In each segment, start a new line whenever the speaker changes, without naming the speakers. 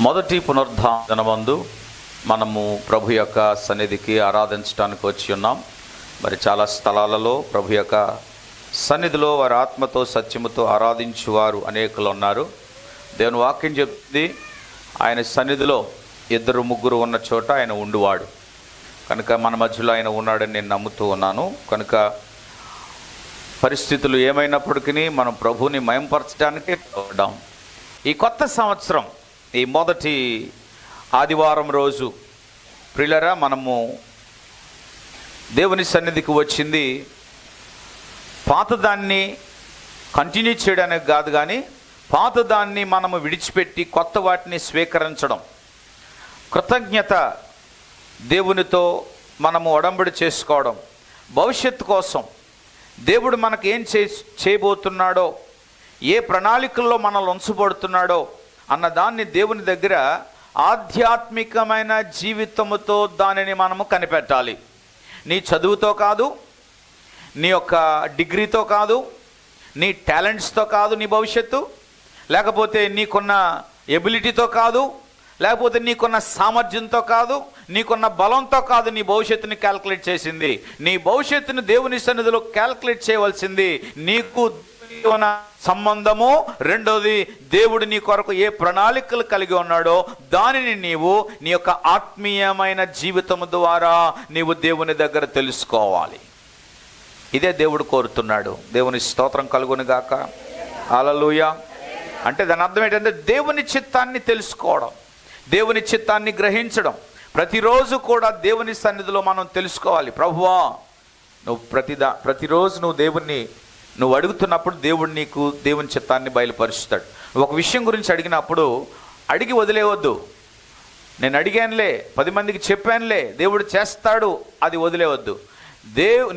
మొదటి పునరుద్ధానమందు మనము ప్రభు యొక్క సన్నిధికి ఆరాధించడానికి వచ్చి ఉన్నాం. మరి చాలా స్థలాలలో ప్రభు యొక్క సన్నిధిలో వారి ఆత్మతో సత్యముతో ఆరాధించువారు అనేకులు ఉన్నారు. దేవుని వాక్యం చెప్తుంది, ఆయన సన్నిధిలో 2-3 ఉన్న చోట ఆయన ఉండువాడు. కనుక మన మధ్యలో ఆయన ఉన్నాడని నేను నమ్ముతూ ఉన్నాను. కనుక పరిస్థితులు ఏమైనప్పటికీ మనం ప్రభువుని మయంపరచడానికి చూద్దాం. ఈ కొత్త సంవత్సరం ఈ మొదటి ఆదివారం రోజు ప్రియులారా, మనము దేవుని సన్నిధికి వచ్చింది పాతదాన్ని కంటిన్యూ చేయడానికి కాదు, కానీ పాతదాన్ని మనము విడిచిపెట్టి కొత్త వాటిని స్వీకరించడం, కృతజ్ఞత దేవునితో మనము ఒడంబడి చేసుకోవడం, భవిష్యత్తు కోసం దేవుడు మనకు ఏం చేయబోతున్నాడో, ఏ ప్రణాళికల్లో మనల్ని ఉంచబడుతున్నాడో అన్న దాన్ని దేవుని దగ్గర ఆధ్యాత్మికమైన జీవితముతో దానిని మనము కనిపెట్టాలి. నీ చదువుతో కాదు, నీ యొక్క డిగ్రీతో కాదు, నీ టాలెంట్స్తో కాదు నీ భవిష్యత్తు, లేకపోతే నీకున్న ఎబిలిటీతో కాదు, లేకపోతే నీకున్న సామర్థ్యంతో కాదు, నీకున్న బలంతో కాదు నీ భవిష్యత్తుని క్యాల్కులేట్ చేసింది. నీ భవిష్యత్తుని దేవుని సన్నిధిలో క్యాల్కులేట్ చేయవలసింది నీకు ఉన్న సంబంధము, రెండోది దేవుడు నీ కొరకు ఏ ప్రణాళికలు కలిగి ఉన్నాడో దానిని నీవు నీ యొక్క ఆత్మీయమైన జీవితము ద్వారా నీవు దేవుని దగ్గర తెలుసుకోవాలి. ఇదే దేవుడు కోరుతున్నాడు. దేవుని స్తోత్రం కలుగును గాక. హల్లెలూయా. అంటే దాని అర్థం ఏంటంటే దేవుని చిత్తాన్ని తెలుసుకోవడం, దేవుని చిత్తాన్ని గ్రహించడం. ప్రతిరోజు కూడా దేవుని సన్నిధిలో మనం తెలుసుకోవాలి. ప్రభువా, నువ్వు ప్రతిరోజు నువ్వు అడుగుతున్నప్పుడు దేవుడు నీకు దేవుని చిత్తాన్ని బయలుపరుస్తాడు. ఒక విషయం గురించి అడిగినప్పుడు అడిగి వదిలేవద్దు. నేను అడిగానులే, 10 మందికి చెప్పానులే, దేవుడు చేస్తాడు, అది వదిలేవద్దు.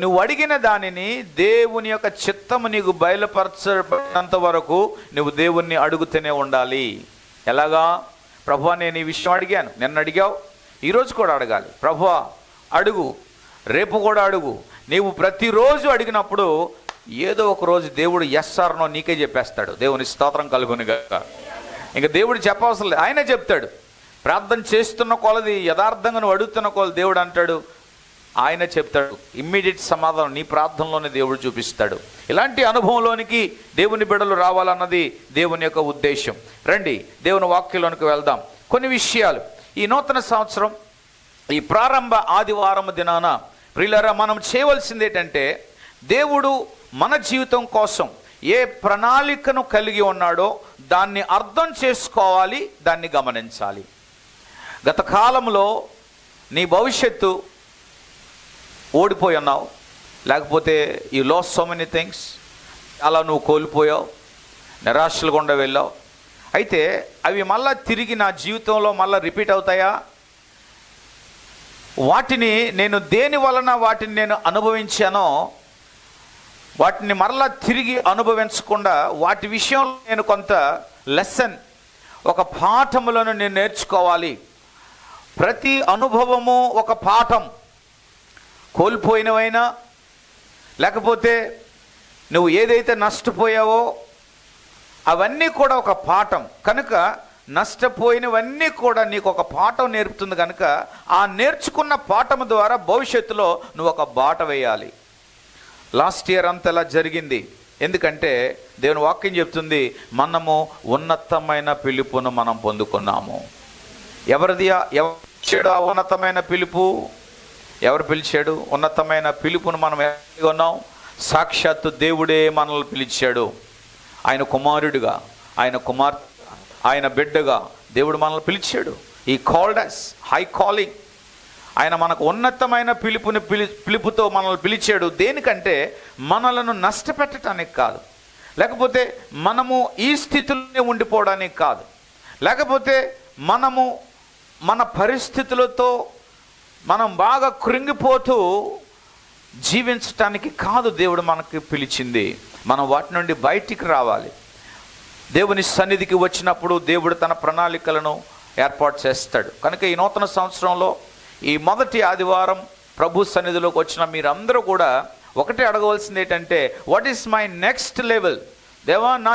నువ్వు అడిగిన దానిని దేవుని యొక్క చిత్తము నీకు బయలుపరచబడినంత వరకు నువ్వు దేవుణ్ణి అడుగుతూనే ఉండాలి. ఎలాగా? ప్రభువా, నేను ఈ విషయం అడిగాను, నిన్న అడిగావు, ఈరోజు కూడా అడగాలి. ప్రభువా అడుగు, రేపు కూడా అడుగు. నీవు ప్రతిరోజు అడిగినప్పుడు ఏదో ఒక రోజు దేవుడు ఎస్ ఆర్ నో నీకే చెప్పేస్తాడు. దేవుని స్తోత్రం కలుగును గాక. ఇంకా దేవుడు చెప్పవసరం లేదు, ఆయనే చెప్తాడు. ప్రార్థన చేస్తున్న కొలది, యథార్థంగా నువ్వు అడుగుతున్న కొలది దేవుడు అంటాడు, ఆయన చెప్తాడు. ఇమ్మీడియట్ సమాధానం నీ ప్రార్థనలోనే దేవుడు చూపిస్తాడు. ఇలాంటి అనుభవంలోనికి దేవుని బిడ్డలు రావాలన్నది దేవుని యొక్క ఉద్దేశం. రండి దేవుని వాక్యంలోనికి వెళ్దాం. కొన్ని విషయాలు ఈ నూతన సంవత్సరం ఈ ప్రారంభ ఆదివారం దినాన ప్రియులారా మనం చేయవలసింది ఏంటంటే, దేవుడు మన జీవితం కోసం ఏ ప్రణాళికను కలిగి ఉన్నాడో దాన్ని అర్థం చేసుకోవాలి, దాన్ని గమనించాలి. గత కాలంలో నీ భవిష్యత్తు ఓడిపోయి ఉన్నావు, లేకపోతే you lose so many things, అలా నువ్వు కోల్పోయావు, నిరాశలు గుండా వెళ్ళావు. అయితే అవి మళ్ళా తిరిగి నా జీవితంలో మళ్ళీ రిపీట్ అవుతాయా? వాటిని నేను దేని వలన వాటిని నేను అనుభవించానో వాటిని మరలా తిరిగి అనుభవించకుండా వాటి విషయంలో నేను కొంత లెసన్, ఒక పాఠములను నేను నేర్చుకోవాలి. ప్రతి అనుభవము ఒక పాఠం. కోల్పోయినవైనా, లేకపోతే నువ్వు ఏదైతే నష్టపోయావో అవన్నీ కూడా ఒక పాఠం. కనుక నష్టపోయినవన్నీ కూడా నీకు ఒక పాఠం నేర్పుతుంది. కనుక ఆ నేర్చుకున్న పాఠం ద్వారా భవిష్యత్తులో నువ్వు ఒక బాట వేయాలి. లాస్ట్ ఇయర్ అంతలా జరిగింది. ఎందుకంటే దేవుని వాక్యం చెప్తుంది, మనము ఉన్నతమైన పిలుపును మనం పొందుకున్నాము. ఎవరు పిలిచాడు ఆ ఉన్నతమైన పిలుపు? ఎవరు పిలిచాడు? ఉన్నతమైన పిలుపును మనం ఉన్నాం. సాక్షాత్తు దేవుడే మనల్ని పిలిచాడు. ఆయన కుమారుడిగా, ఆయన కుమార్తె, ఆయన బిడ్డగా దేవుడు మనల్ని పిలిచాడు. ఈ కాల్డ్ అస్ హై కాలింగ్. ఆయన మనకు ఉన్నతమైన పిలుపుతో మనల్ని పిలిచాడు. దేనికంటే మనలను నష్టపెట్టడానికి కాదు, లేకపోతే మనము ఈ స్థితిలోనే ఉండిపోవడానికి కాదు, లేకపోతే మనము మన పరిస్థితులతో మనం బాగా కృంగిపోతూ జీవించటానికి కాదు దేవుడు మనకి పిలిచింది. మనం వాటి నుండి బయటికి రావాలి. దేవుని సన్నిధికి వచ్చినప్పుడు దేవుడు తన ప్రణాళికలను ఏర్పాటు చేస్తాడు. కనుక ఈ నూతన సంవత్సరంలో ఈ మొదటి ఆదివారం ప్రభు సన్నిధిలోకి వచ్చిన మీరందరూ కూడా ఒకటే అడగవలసింది ఏంటంటే, what is my next level? దేవా, నా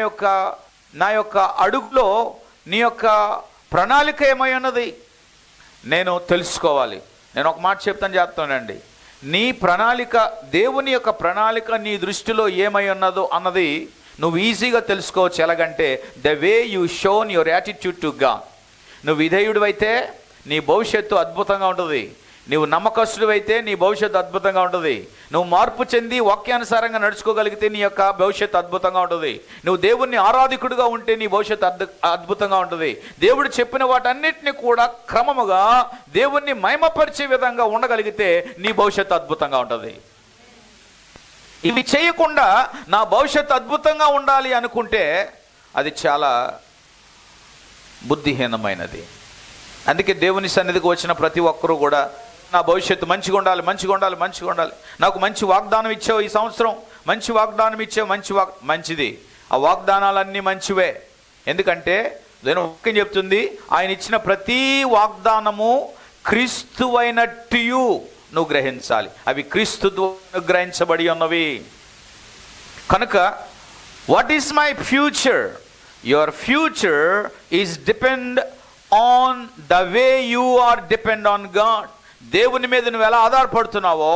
యొక్క నా యొక్క అడుగులో నీ యొక్క ప్రణాళిక ఏమై ఉన్నది నేను తెలుసుకోవాలి. నేను ఒక మాట చెప్తానండి, నీ ప్రణాళిక, దేవుని యొక్క ప్రణాళిక నీ దృష్టిలో ఏమై ఉన్నదో అన్నది నువ్వు ఈజీగా తెలుసుకోవచ్చు. ఎలాగంటే the way you shown your attitude to God. నువ్వు విధేయుడు అయితే నీ భవిష్యత్తు అద్భుతంగా ఉంటుంది. నువ్వు నమ్మకస్తుడు అయితే నీ భవిష్యత్తు అద్భుతంగా ఉంటుంది. నువ్వు మార్పు చెంది వాక్యానుసారంగా నడుచుకోగలిగితే నీ యొక్క భవిష్యత్తు అద్భుతంగా ఉంటుంది. నువ్వు దేవుణ్ణి ఆరాధికుడిగా ఉంటే నీ భవిష్యత్తు అద్భుతంగా ఉంటుంది. దేవుడు చెప్పిన వాటన్నిటిని కూడా క్రమముగా దేవుణ్ణి మహిమపరిచే విధంగా ఉండగలిగితే నీ భవిష్యత్తు అద్భుతంగా ఉంటుంది. ఇవి చేయకుండా నా భవిష్యత్తు అద్భుతంగా ఉండాలి అనుకుంటే అది చాలా బుద్ధిహీనమైనది. అందుకే దేవుని సన్నిధికి వచ్చిన ప్రతి ఒక్కరూ కూడా నా భవిష్యత్తు మంచిగా ఉండాలి, మంచిగా ఉండాలి, మంచిగా ఉండాలి, నాకు మంచి వాగ్దానం ఇచ్చావు, ఈ సంవత్సరం మంచి వాగ్దానం ఇచ్చావు, మంచిది. ఆ వాగ్దానాలన్నీ మంచివే. ఎందుకంటే నేను వాక్యం చెప్తుంది, ఆయన ఇచ్చిన ప్రతి వాగ్దానము క్రీస్తువైనట్టు నువ్వు గ్రహించాలి. అవి క్రీస్తు ద్వారా గ్రహించబడి ఉన్నవి. కనుక what is my future? Your future is depend on the way you are depend on God. దేవుని మీద నువ్వు ఎలా ఆధారపడుతున్నావో,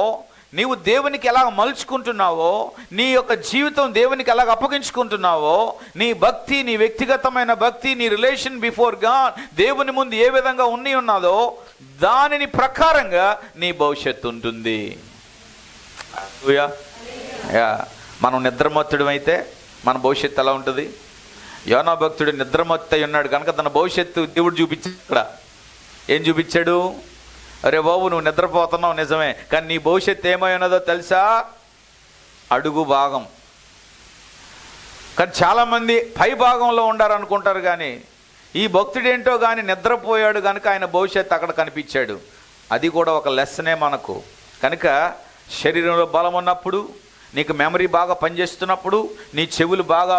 నీవు దేవునికి ఎలా మలుచుకుంటున్నావో, నీ యొక్క జీవితం దేవునికి ఎలాగ అప్పగించుకుంటున్నావో, నీ భక్తి, నీ వ్యక్తిగతమైన భక్తి, నీ రిలేషన్ బిఫోర్ గాడ్ దేవుని ముందు ఏ విధంగా ఉన్నదో దానిని ప్రకారంగా నీ భవిష్యత్తు ఉంటుంది. మనం నిద్రమత్తుడం అయితే మన భవిష్యత్తు ఎలా ఉంటుంది? యోనా భక్తుడు నిద్రమత్తై ఉన్నాడు కనుక తన భవిష్యత్తు దేవుడు చూపించాడు. ఇక్కడ ఏం చూపించాడు? అరే బాబు, నువ్వు నిద్రపోతున్నావు నిజమే, కానీ నీ భవిష్యత్తు ఏమై ఉన్నదో తెలుసా? అడుగు భాగం. కానీ చాలామంది పై భాగంలో ఉండారనుకుంటారు, కానీ ఈ భక్తుడేంటో కానీ నిద్రపోయాడు కనుక ఆయన భవిష్యత్తు అక్కడ కనిపించాడు. అది కూడా ఒక లెసనే మనకు. కనుక శరీరంలో బలం ఉన్నప్పుడు, నీకు మెమరీ బాగా పనిచేస్తున్నప్పుడు, నీ చెవులు బాగా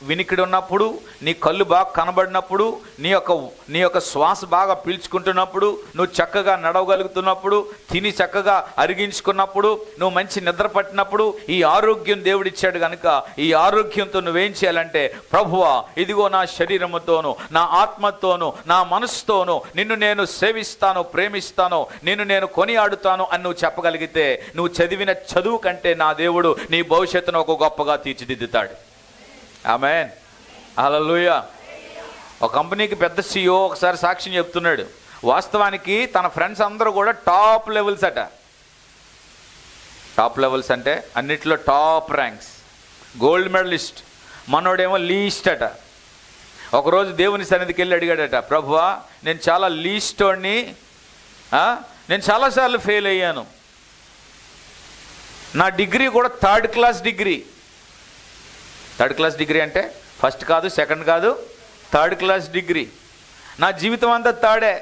వినికిడి ఉన్నప్పుడు, నీ కళ్ళు బాగా కనబడినప్పుడు, నీ యొక్క శ్వాస బాగా పీల్చుకుంటున్నప్పుడు, నువ్వు చక్కగా నడవగలుగుతున్నప్పుడు, తిని చక్కగా అరిగించుకున్నప్పుడు, నువ్వు మంచి నిద్ర పట్టినప్పుడు ఈ ఆరోగ్యం దేవుడిచ్చాడు కనుక ఈ ఆరోగ్యంతో నువ్వేం చేయాలంటే, ప్రభువా ఇదిగో నా శరీరముతోను, నా ఆత్మతోను, నా మనసుతోను నిన్ను నేను సేవిస్తాను, ప్రేమిస్తాను, నిన్ను నేను కొనియాడుతాను అని నువ్వు చెప్పగలిగితే, నువ్వు చదివిన చదువు కంటే నా దేవుడు నీ భవిష్యత్తును ఒక గొప్పగా తీర్చిదిద్దుతాడు. ఆమేన్, హల్లెలూయా. ఒక కంపెనీకి పెద్ద CEO ఒకసారి సాక్ష్యం చెప్తున్నాడు. వాస్తవానికి తన ఫ్రెండ్స్ అందరూ కూడా టాప్ లెవెల్స్ అట. టాప్ లెవెల్స్ అంటే అన్నిట్లో టాప్ ర్యాంక్స్, గోల్డ్ మెడలిస్ట్. మనోడేమో లీస్ట్ అట. ఒకరోజు దేవుని సన్నిధికి వెళ్ళి అడిగాడట, ప్రభువా నేను చాలా లీస్ట్ వాడిని, నేను చాలాసార్లు ఫెయిల్ అయ్యాను, నా డిగ్రీ కూడా third class degree. Third class degree అంటే ఫస్ట్ కాదు, సెకండ్ కాదు, థర్డ్ క్లాస్ డిగ్రీ. నా జీవితం అంతా థర్డే.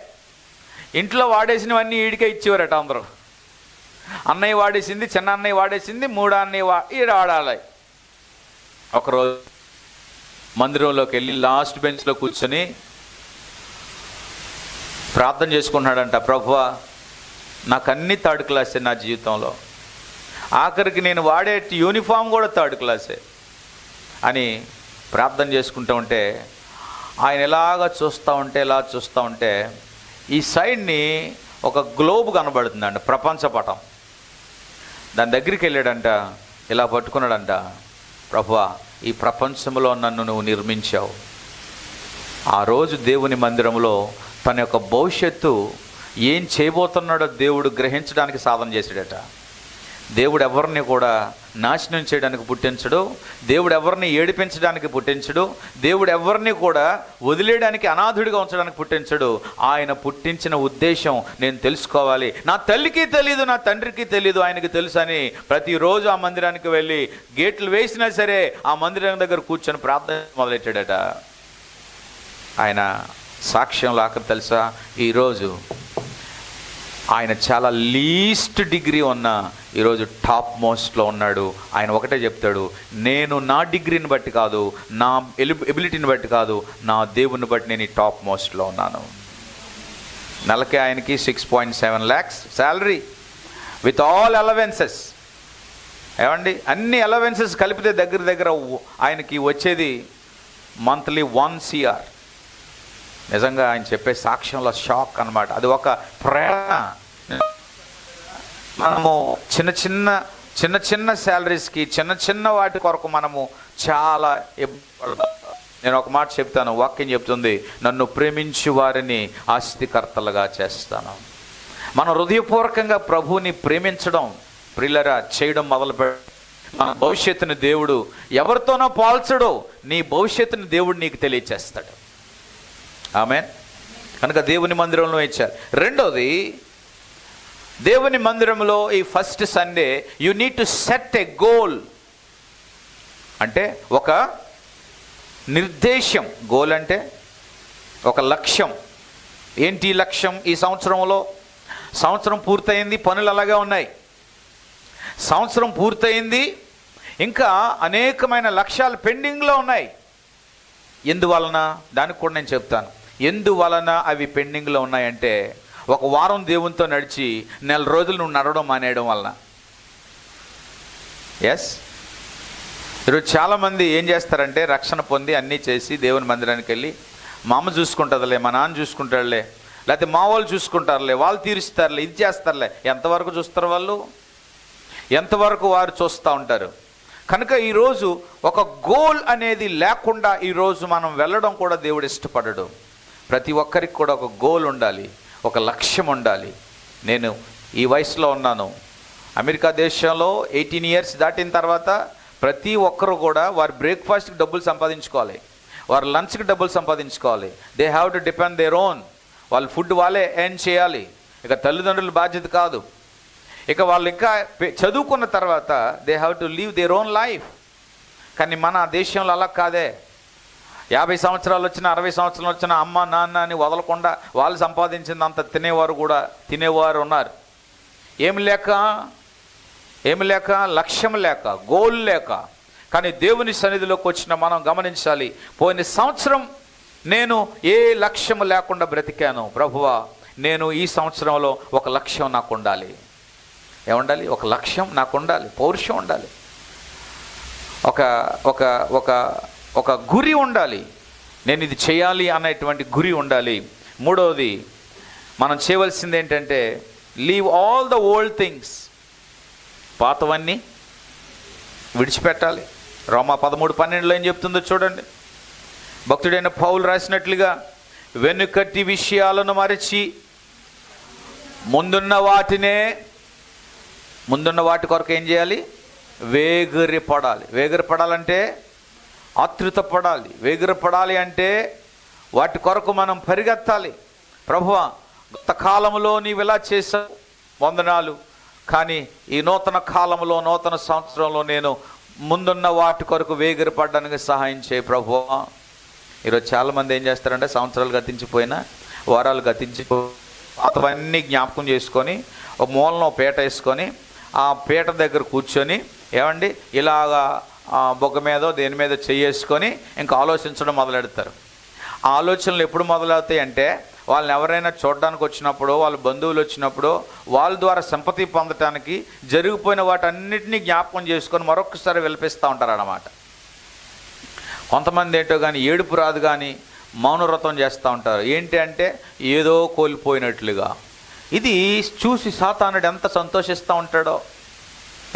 ఇంట్లో వాడేసినవన్నీ ఈడికే ఇచ్చేవారట అందరూ. అన్నయ్య వాడేసింది, చిన్న అన్నయ్య వాడేసింది, మూడో అన్నయ్య ఈడ వాడాలి. ఒకరోజు మందిరంలోకి వెళ్ళి లాస్ట్ బెంచ్లో కూర్చొని ప్రార్థన చేసుకున్నాడంట, ప్రభువా నాకు అన్ని థర్డ్ క్లాసే నా జీవితంలో, ఆఖరికి నేను వాడే యూనిఫామ్ కూడా థర్డ్ క్లాసే అని ప్రార్థన చేసుకుంటూ ఉంటే, ఆయన ఇలా చూస్తూ ఉంటే ఈ సైడ్ని ఒక గ్లోబ్ కనబడుతుందంట, ప్రపంచ పటం. దాని దగ్గరికి వెళ్ళాడంట, ఇలా పట్టుకున్నాడంట, ప్రభువా ఈ ప్రపంచంలో నన్ను నువ్వు నిర్మించావు. ఆ రోజు దేవుని మందిరంలో తన యొక్క భవిష్యత్తు ఏం చేయబోతున్నాడో దేవుడు గ్రహించడానికి సాధన చేశాడట. దేవుడు ఎవరిని కూడా నాశనం చేయడానికి పుట్టించడు, దేవుడు ఎవరిని ఏడిపించడానికి పుట్టించడు, దేవుడు ఎవరిని కూడా వదిలేయడానికి, అనాథుడిగా ఉంచడానికి పుట్టించడు. ఆయన పుట్టించిన ఉద్దేశం నేను తెలుసుకోవాలి, నా తల్లికి తెలీదు, నా తండ్రికి తెలీదు, ఆయనకి తెలుసు అని ప్రతిరోజు ఆ మందిరానికి వెళ్ళి గేట్లు వేసినా సరే ఆ మందిరం దగ్గర కూర్చొని ప్రార్థన మొదలెట్టాడట. ఆయన సాక్ష్యంలో ఆఖరి తెలుసా, ఈరోజు ఆయన చాలా లీస్ట్ డిగ్రీ ఉన్న ఈరోజు టాప్ మోస్ట్లో ఉన్నాడు. ఆయన ఒకటే చెప్తాడు, నేను నా డిగ్రీని బట్టి కాదు, నా ఎబిలిటీని బట్టి కాదు, నా దేవుని బట్టి నేను ఈ టాప్ మోస్ట్లో ఉన్నాను. నెలకి ఆయనకి 6.7 lakhs salary with all allowances. ఏమండి, అన్ని అలవెన్సెస్ కలిపితే దగ్గర ఆయనకి వచ్చేది మంత్లీ 1 CR. నిజంగా ఆయన చెప్పే సాక్ష్యంలో షాక్ అన్నమాట. అది ఒక ప్రేరణ. మనము చిన్న చిన్న శాలరీస్కి చిన్న వాటి కొరకు మనము చాలా నేను ఒక మాట చెప్తాను, వాక్యం చెప్తుంది, నన్ను ప్రేమించు వారిని ఆస్తికర్తలుగా చేస్తాను. మనం హృదయపూర్వకంగా ప్రభువుని ప్రేమించడం ప్రియులరా చేయడం మొదలుపెట్టాం. మన భవిష్యత్తుని దేవుడు ఎవరితోనో పోల్చడు, నీ భవిష్యత్తుని దేవుడు నీకు తెలియచేస్తాడు. ఆమేన్. కనుక దేవుని మందిరంలో ఇచ్చారు. రెండోది, దేవుని మందిరంలో ఈ first Sunday you need to set a goal. అంటే ఒక నిర్దేశం. గోల్ అంటే ఒక లక్ష్యం. ఏంటి లక్ష్యం? ఈ సంవత్సరంలో సంవత్సరం పూర్తయింది, పనులు అలాగే ఉన్నాయి. సంవత్సరం పూర్తయింది, ఇంకా అనేకమైన లక్ష్యాలు పెండింగ్లో ఉన్నాయి. ఎందువలన? దానికి కూడా నేను చెప్తాను. ఎందువలన అవి పెండింగ్లో ఉన్నాయంటే, ఒక వారం దేవునితో నడిచి 4 రోజులు నువ్వు నడవడం మానేయడం వలన. ఎస్, ఈరోజు చాలామంది ఏం చేస్తారంటే రక్షణ పొంది అన్నీ చేసి దేవుని మందిరానికి వెళ్ళి, మా అమ్మ చూసుకుంటుందిలే, మా నాన్న చూసుకుంటాడులే, లేకపోతే మా వాళ్ళు చూసుకుంటారులే, వాళ్ళు తీరుస్తారులే, ఇది చేస్తారులే. ఎంతవరకు చూస్తారు వాళ్ళు? ఎంతవరకు వారు చూస్తూ ఉంటారు? కనుక ఈరోజు ఒక గోల్ అనేది లేకుండా ఈరోజు మనం వెళ్ళడం కూడా దేవుడు ఇష్టపడడు. ప్రతి ఒక్కరికి కూడా ఒక గోల్ ఉండాలి, ఒక లక్ష్యం ఉండాలి. నేను ఈ వయసులో ఉన్నాను. అమెరికా దేశంలో 18 years దాటిన తర్వాత ప్రతి ఒక్కరు కూడా వారి బ్రేక్ఫాస్ట్కి డబ్బులు సంపాదించుకోవాలి, వారి లంచ్కి డబ్బులు సంపాదించుకోవాలి. They have to depend their own. వాళ్ళ ఫుడ్ వాళ్ళే ఎర్న్ చేయాలి. ఇక తల్లిదండ్రుల బాధ్యత కాదు. ఇక వాళ్ళు ఇంకా చదువుకున్న తర్వాత they have to leave their own life. కానీ మన దేశంలో అలా కాదే. 50 సంవత్సరాలు వచ్చినా 60 సంవత్సరాలు వచ్చినా అమ్మ నాన్న అని వదలకుండా వాళ్ళు సంపాదించిందంత తినేవారు ఉన్నారు. ఏమి లేక లక్ష్యం లేక, గోల్ లేక. కానీ దేవుని సన్నిధిలోకి వచ్చిన మనం గమనించాలి, పోయిన సంవత్సరం నేను ఏ లక్ష్యం లేకుండా బ్రతికాను. ప్రభువా, నేను ఈ సంవత్సరంలో ఒక లక్ష్యం నాకు ఉండాలి. ఏముండాలి? ఒక లక్ష్యం నాకు ఉండాలి, పౌరుషం ఉండాలి, ఒక ఒక ఒక ఒక గురి ఉండాలి. నేను ఇది చేయాలి అనేటువంటి గురి ఉండాలి. మూడవది మనం చేయవలసింది ఏంటంటే, leave all the old things. పాతవన్నీ విడిచిపెట్టాలి. రోమా 13:12 ఏం చెప్తుందో చూడండి. భక్తుడైన పౌలు రాసినట్లుగా, వెనుకటి విషయాలను మరచి ముందున్న వాటి కొరకు ఏం చేయాలి? వేగిరపడాలి. వేగిరపడాలంటే ఆతృతపడాలి. వేగిరపడాలి అంటే వాటి కొరకు మనం పరిగెత్తాలి. ప్రభువా, గత కాలంలో నీవు ఇలా చేసావు, వందనాలు. కానీ ఈ నూతన కాలంలో, నూతన సంవత్సరంలో నేను ముందున్న వాటి కొరకు వేగిరపడడానికి సహాయం చేయి ప్రభువా. ఈరోజు చాలామంది ఏం చేస్తారంటే, సంవత్సరాలు గతించిపోయినా, వారాలు పాతవన్నీ జ్ఞాపకం చేసుకొని ఒక మూలను పీట వేసుకొని ఆ పీట దగ్గర కూర్చొని, ఏమండి, ఇలాగా బొగ్గ మీదో దేని మీద చేసుకొని ఇంకా ఆలోచించడం మొదలెడతారు. ఆ ఆలోచనలు ఎప్పుడు మొదలవుతాయి అంటే, వాళ్ళని ఎవరైనా చూడడానికి వచ్చినప్పుడు, వాళ్ళ బంధువులు వచ్చినప్పుడు వాళ్ళ ద్వారా సింపతి పొందటానికి జరిగిపోయిన వాటన్నిటినీ జ్ఞాపకం చేసుకొని మరొకసారి విలిపిస్తూ ఉంటారు అన్నమాట. కొంతమంది ఏంటో కానీ ఏడుపు రాదు కానీ మౌనవ్రతం చేస్తూ ఉంటారు. ఏంటి అంటే ఏదో కోల్పోయినట్లుగా. ఇది చూసి సాతానుడు ఎంత సంతోషిస్తూ ఉంటాడో.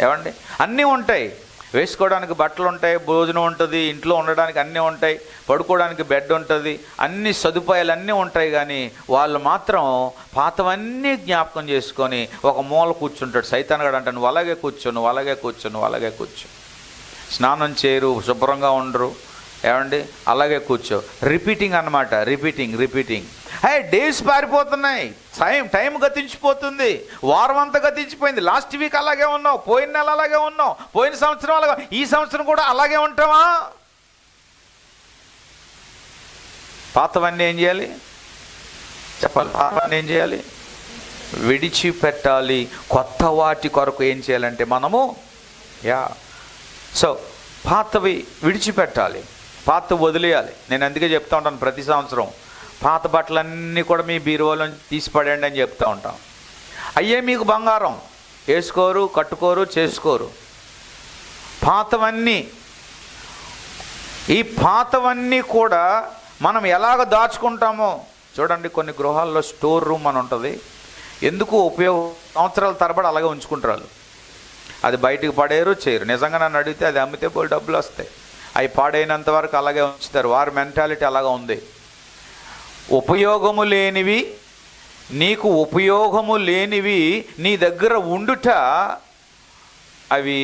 ఏమండి, అన్నీ ఉంటాయి, వేసుకోవడానికి బట్టలు ఉంటాయి, భోజనం ఉంటుంది, ఇంట్లో ఉండడానికి అన్నీ ఉంటాయి, పడుకోవడానికి బెడ్ ఉంటుంది, అన్ని సదుపాయాలు అన్నీ ఉంటాయి. కానీ వాళ్ళు మాత్రం పాతవన్నీ జ్ఞాపకం చేసుకొని ఒక మూల కూర్చుంటాడు. సైతానుగాడు అంటాడు, నువ్వు అలాగే కూర్చో, స్నానం చేయరు, శుభ్రంగా ఉండరు, ఏమండి, అలాగే కూర్చో. రిపీటింగ్ అన్నమాట, రిపీటింగ్. డేస్ పారిపోతున్నాయి, టైం గతించిపోతుంది, వారం అంతా గతించిపోయింది. లాస్ట్ వీక్ అలాగే ఉన్నావు, పోయిన నెల అలాగే ఉన్నావు, పోయిన సంవత్సరం అలాగే, ఈ సంవత్సరం కూడా అలాగే ఉంటావా? పాతవన్నీ ఏం చేయాలి చెప్పాలి? పాతవన్నీ ఏం చేయాలి? విడిచిపెట్టాలి. కొత్త వాటి కొరకు ఏం చేయాలంటే మనము సో పాతవి విడిచిపెట్టాలి, పాత వదిలేయాలి. నేను అందుకే చెప్తా ఉంటాను ప్రతి సంవత్సరం, పాత బట్టలన్నీ కూడా మీ బీరువాలో తీసి పడేయండి అని చెప్తూ ఉంటాం. అయ్యే మీకు బంగారం, వేసుకోరు, కట్టుకోరు, చేసుకోరు. పాతవన్నీ ఈ పాతవన్నీ కూడా మనం ఎలాగ దాచుకుంటామో చూడండి. కొన్ని గృహాల్లో స్టోర్ రూమ్ అని ఉంటుంది. ఎందుకు సంవత్సరాల తరబడి అలాగే ఉంచుకుంటారు. అది బయటికి పడేరు చేయరు. నిజంగా నన్ను అడిగితే అది అమ్మితే పోయి డబ్బులు వస్తాయి. అవి పాడైనంత వరకు అలాగే ఉంచుతారు. వారి మెంటాలిటీ అలాగా ఉంది. ఉపయోగము లేనివి, నీకు ఉపయోగము లేనివి నీ దగ్గర ఉండుట, అవి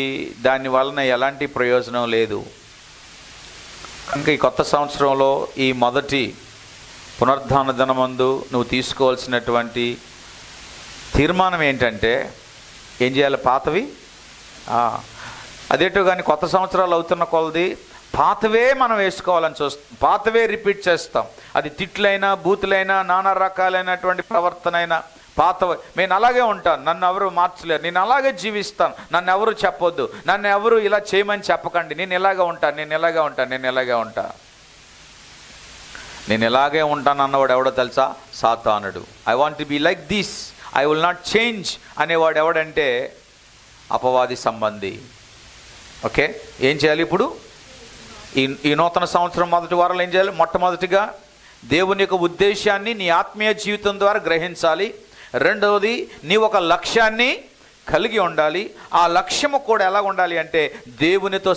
దాని వలన ఎలాంటి ప్రయోజనం లేదు. ఇంకా ఈ కొత్త సంవత్సరంలో ఈ మొదటి పునరుద్ధాన దినమందు నువ్వు తీసుకోవాల్సినటువంటి తీర్మానం ఏంటంటే, ఏం చేయాలి? పాతవి అదేటో కానీ కొత్త సంవత్సరాలు అవుతున్న కొలది పాతవే మనం వేసుకోవాలని చూస్తాం. పాతవే రిపీట్ చేస్తాం. అది తిట్లైనా, బూతులైనా, నానా రకాలైనటువంటి ప్రవర్తన అయినా పాతవి. నేను అలాగే ఉంటాను, నన్ను ఎవరు మార్చలేరు, నేను అలాగే జీవిస్తాను, నన్ను ఎవరు చెప్పొద్దు, నన్ను ఎవరు ఇలా చేయమని చెప్పకండి, నేను ఇలాగే ఉంటాను, నేను ఇలాగే ఉంటాను, నేను ఇలాగే ఉంటాను. నేను ఇలాగే ఉంటాను అన్నవాడు ఎవడో తెలుసా? సాతానుడు. I want to be like this, I will not change అనేవాడు ఎవడంటే అపవాది సంబంధి. ఓకే, ఏం చేయాలి ఇప్పుడు? ఈ నూతన సంవత్సరం మొదటి వారంలో ఏం చేయాలి? మొట్టమొదటిగా దేవుని యొక్క ఉద్దేశాన్ని నీ ఆత్మీయ జీవితం ద్వారా గ్రహించాలి. రెండవది, నీ ఒక లక్ష్యాన్ని కలిగి ఉండాలి. ఆ లక్ష్యము కూడా ఎలా ఉండాలి అంటే దేవునితో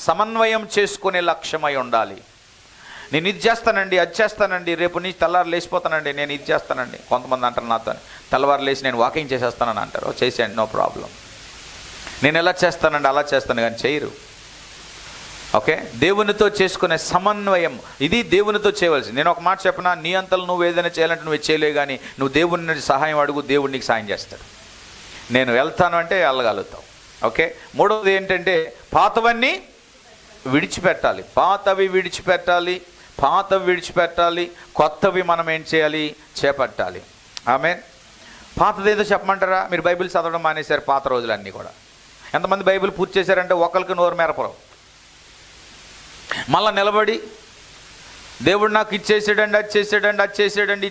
సమన్వయం చేసుకునే లక్ష్యమై ఉండాలి. నేను ఇది చేస్తానండి, అది చేస్తానండి, రేపు నుంచి తెల్లవారు లేచిపోతానండి, నేను ఇది చేస్తానండి. కొంతమంది అంటారు నాతో, తెల్లవారు లేచి నేను వాకింగ్ చేసేస్తానని అంటారు. చేసేయండి, నో ప్రాబ్లం. నేను ఎలా చేస్తానండి, అలా చేస్తాను, కానీ చేయరు. ఓకే, దేవునితో చేసుకునే సమన్వయం, ఇది దేవునితో చేయవలసింది. నేను ఒక మాట చెప్పనా, నీ అంతలు నువ్వు ఏదైనా చేయాలంటే నువ్వు చేయలేవు, కానీ నువ్వు దేవుని సహాయం అడుగు, దేవుడు నీకు సాయం చేస్తాడు. నేను వెళ్తాను అంటే వెళ్ళగలుగుతావు. ఓకే, మూడవది ఏంటంటే పాతవన్నీ విడిచిపెట్టాలి. పాతవి విడిచిపెట్టాలి, కొత్తవి మనం ఏం చేయాలి? చేపట్టాలి. ఆమేన్. పాతది ఏదో చెప్పమంటారా? మీరు బైబిల్ చదవడం మానేశారు పాత రోజులన్నీ కూడా. ఎంతమంది బైబిల్ పూర్తి చేశారంటే ఒకరికి నోరు మెరపరు. మళ్ళీ నిలబడి దేవుడు నాకు ఇచ్చేసాడండి, అది చేసాడండి, అది చేసాడండి,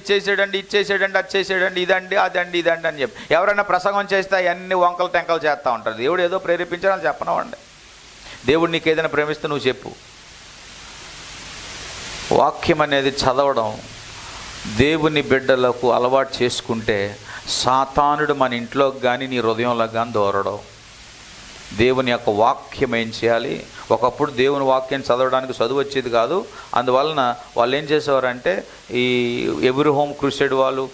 అది చేసాడండి, ఇదండి అదండి ఇదండి అని చెప్పి ఎవరైనా ప్రసంగం చేస్తే అన్ని వంకలు టెంకలు చేస్తూ ఉంటారు. దేవుడు ఏదో ప్రేరేపించాలని చెప్పనవండి. దేవుడు నీకు ఏదైనా ప్రేమిస్తే నువ్వు చెప్పు. వాక్యం అనేది చదవడం దేవుని బిడ్డలకు అలవాటు చేసుకుంటే సాతానుడు మన ఇంట్లోకి కానీ నీ హృదయంలోకి కానీ దూరడం. దేవుని యొక్క వాక్యం ఏం చేయాలి? ఒకప్పుడు దేవుని వాక్యం చదవడానికి చదువు వచ్చేది కాదు. అందువలన వాళ్ళు ఏం చేసేవారంటే ఈ ఎవరి హోమ్ క్రూసైడ్ వాళ్ళు,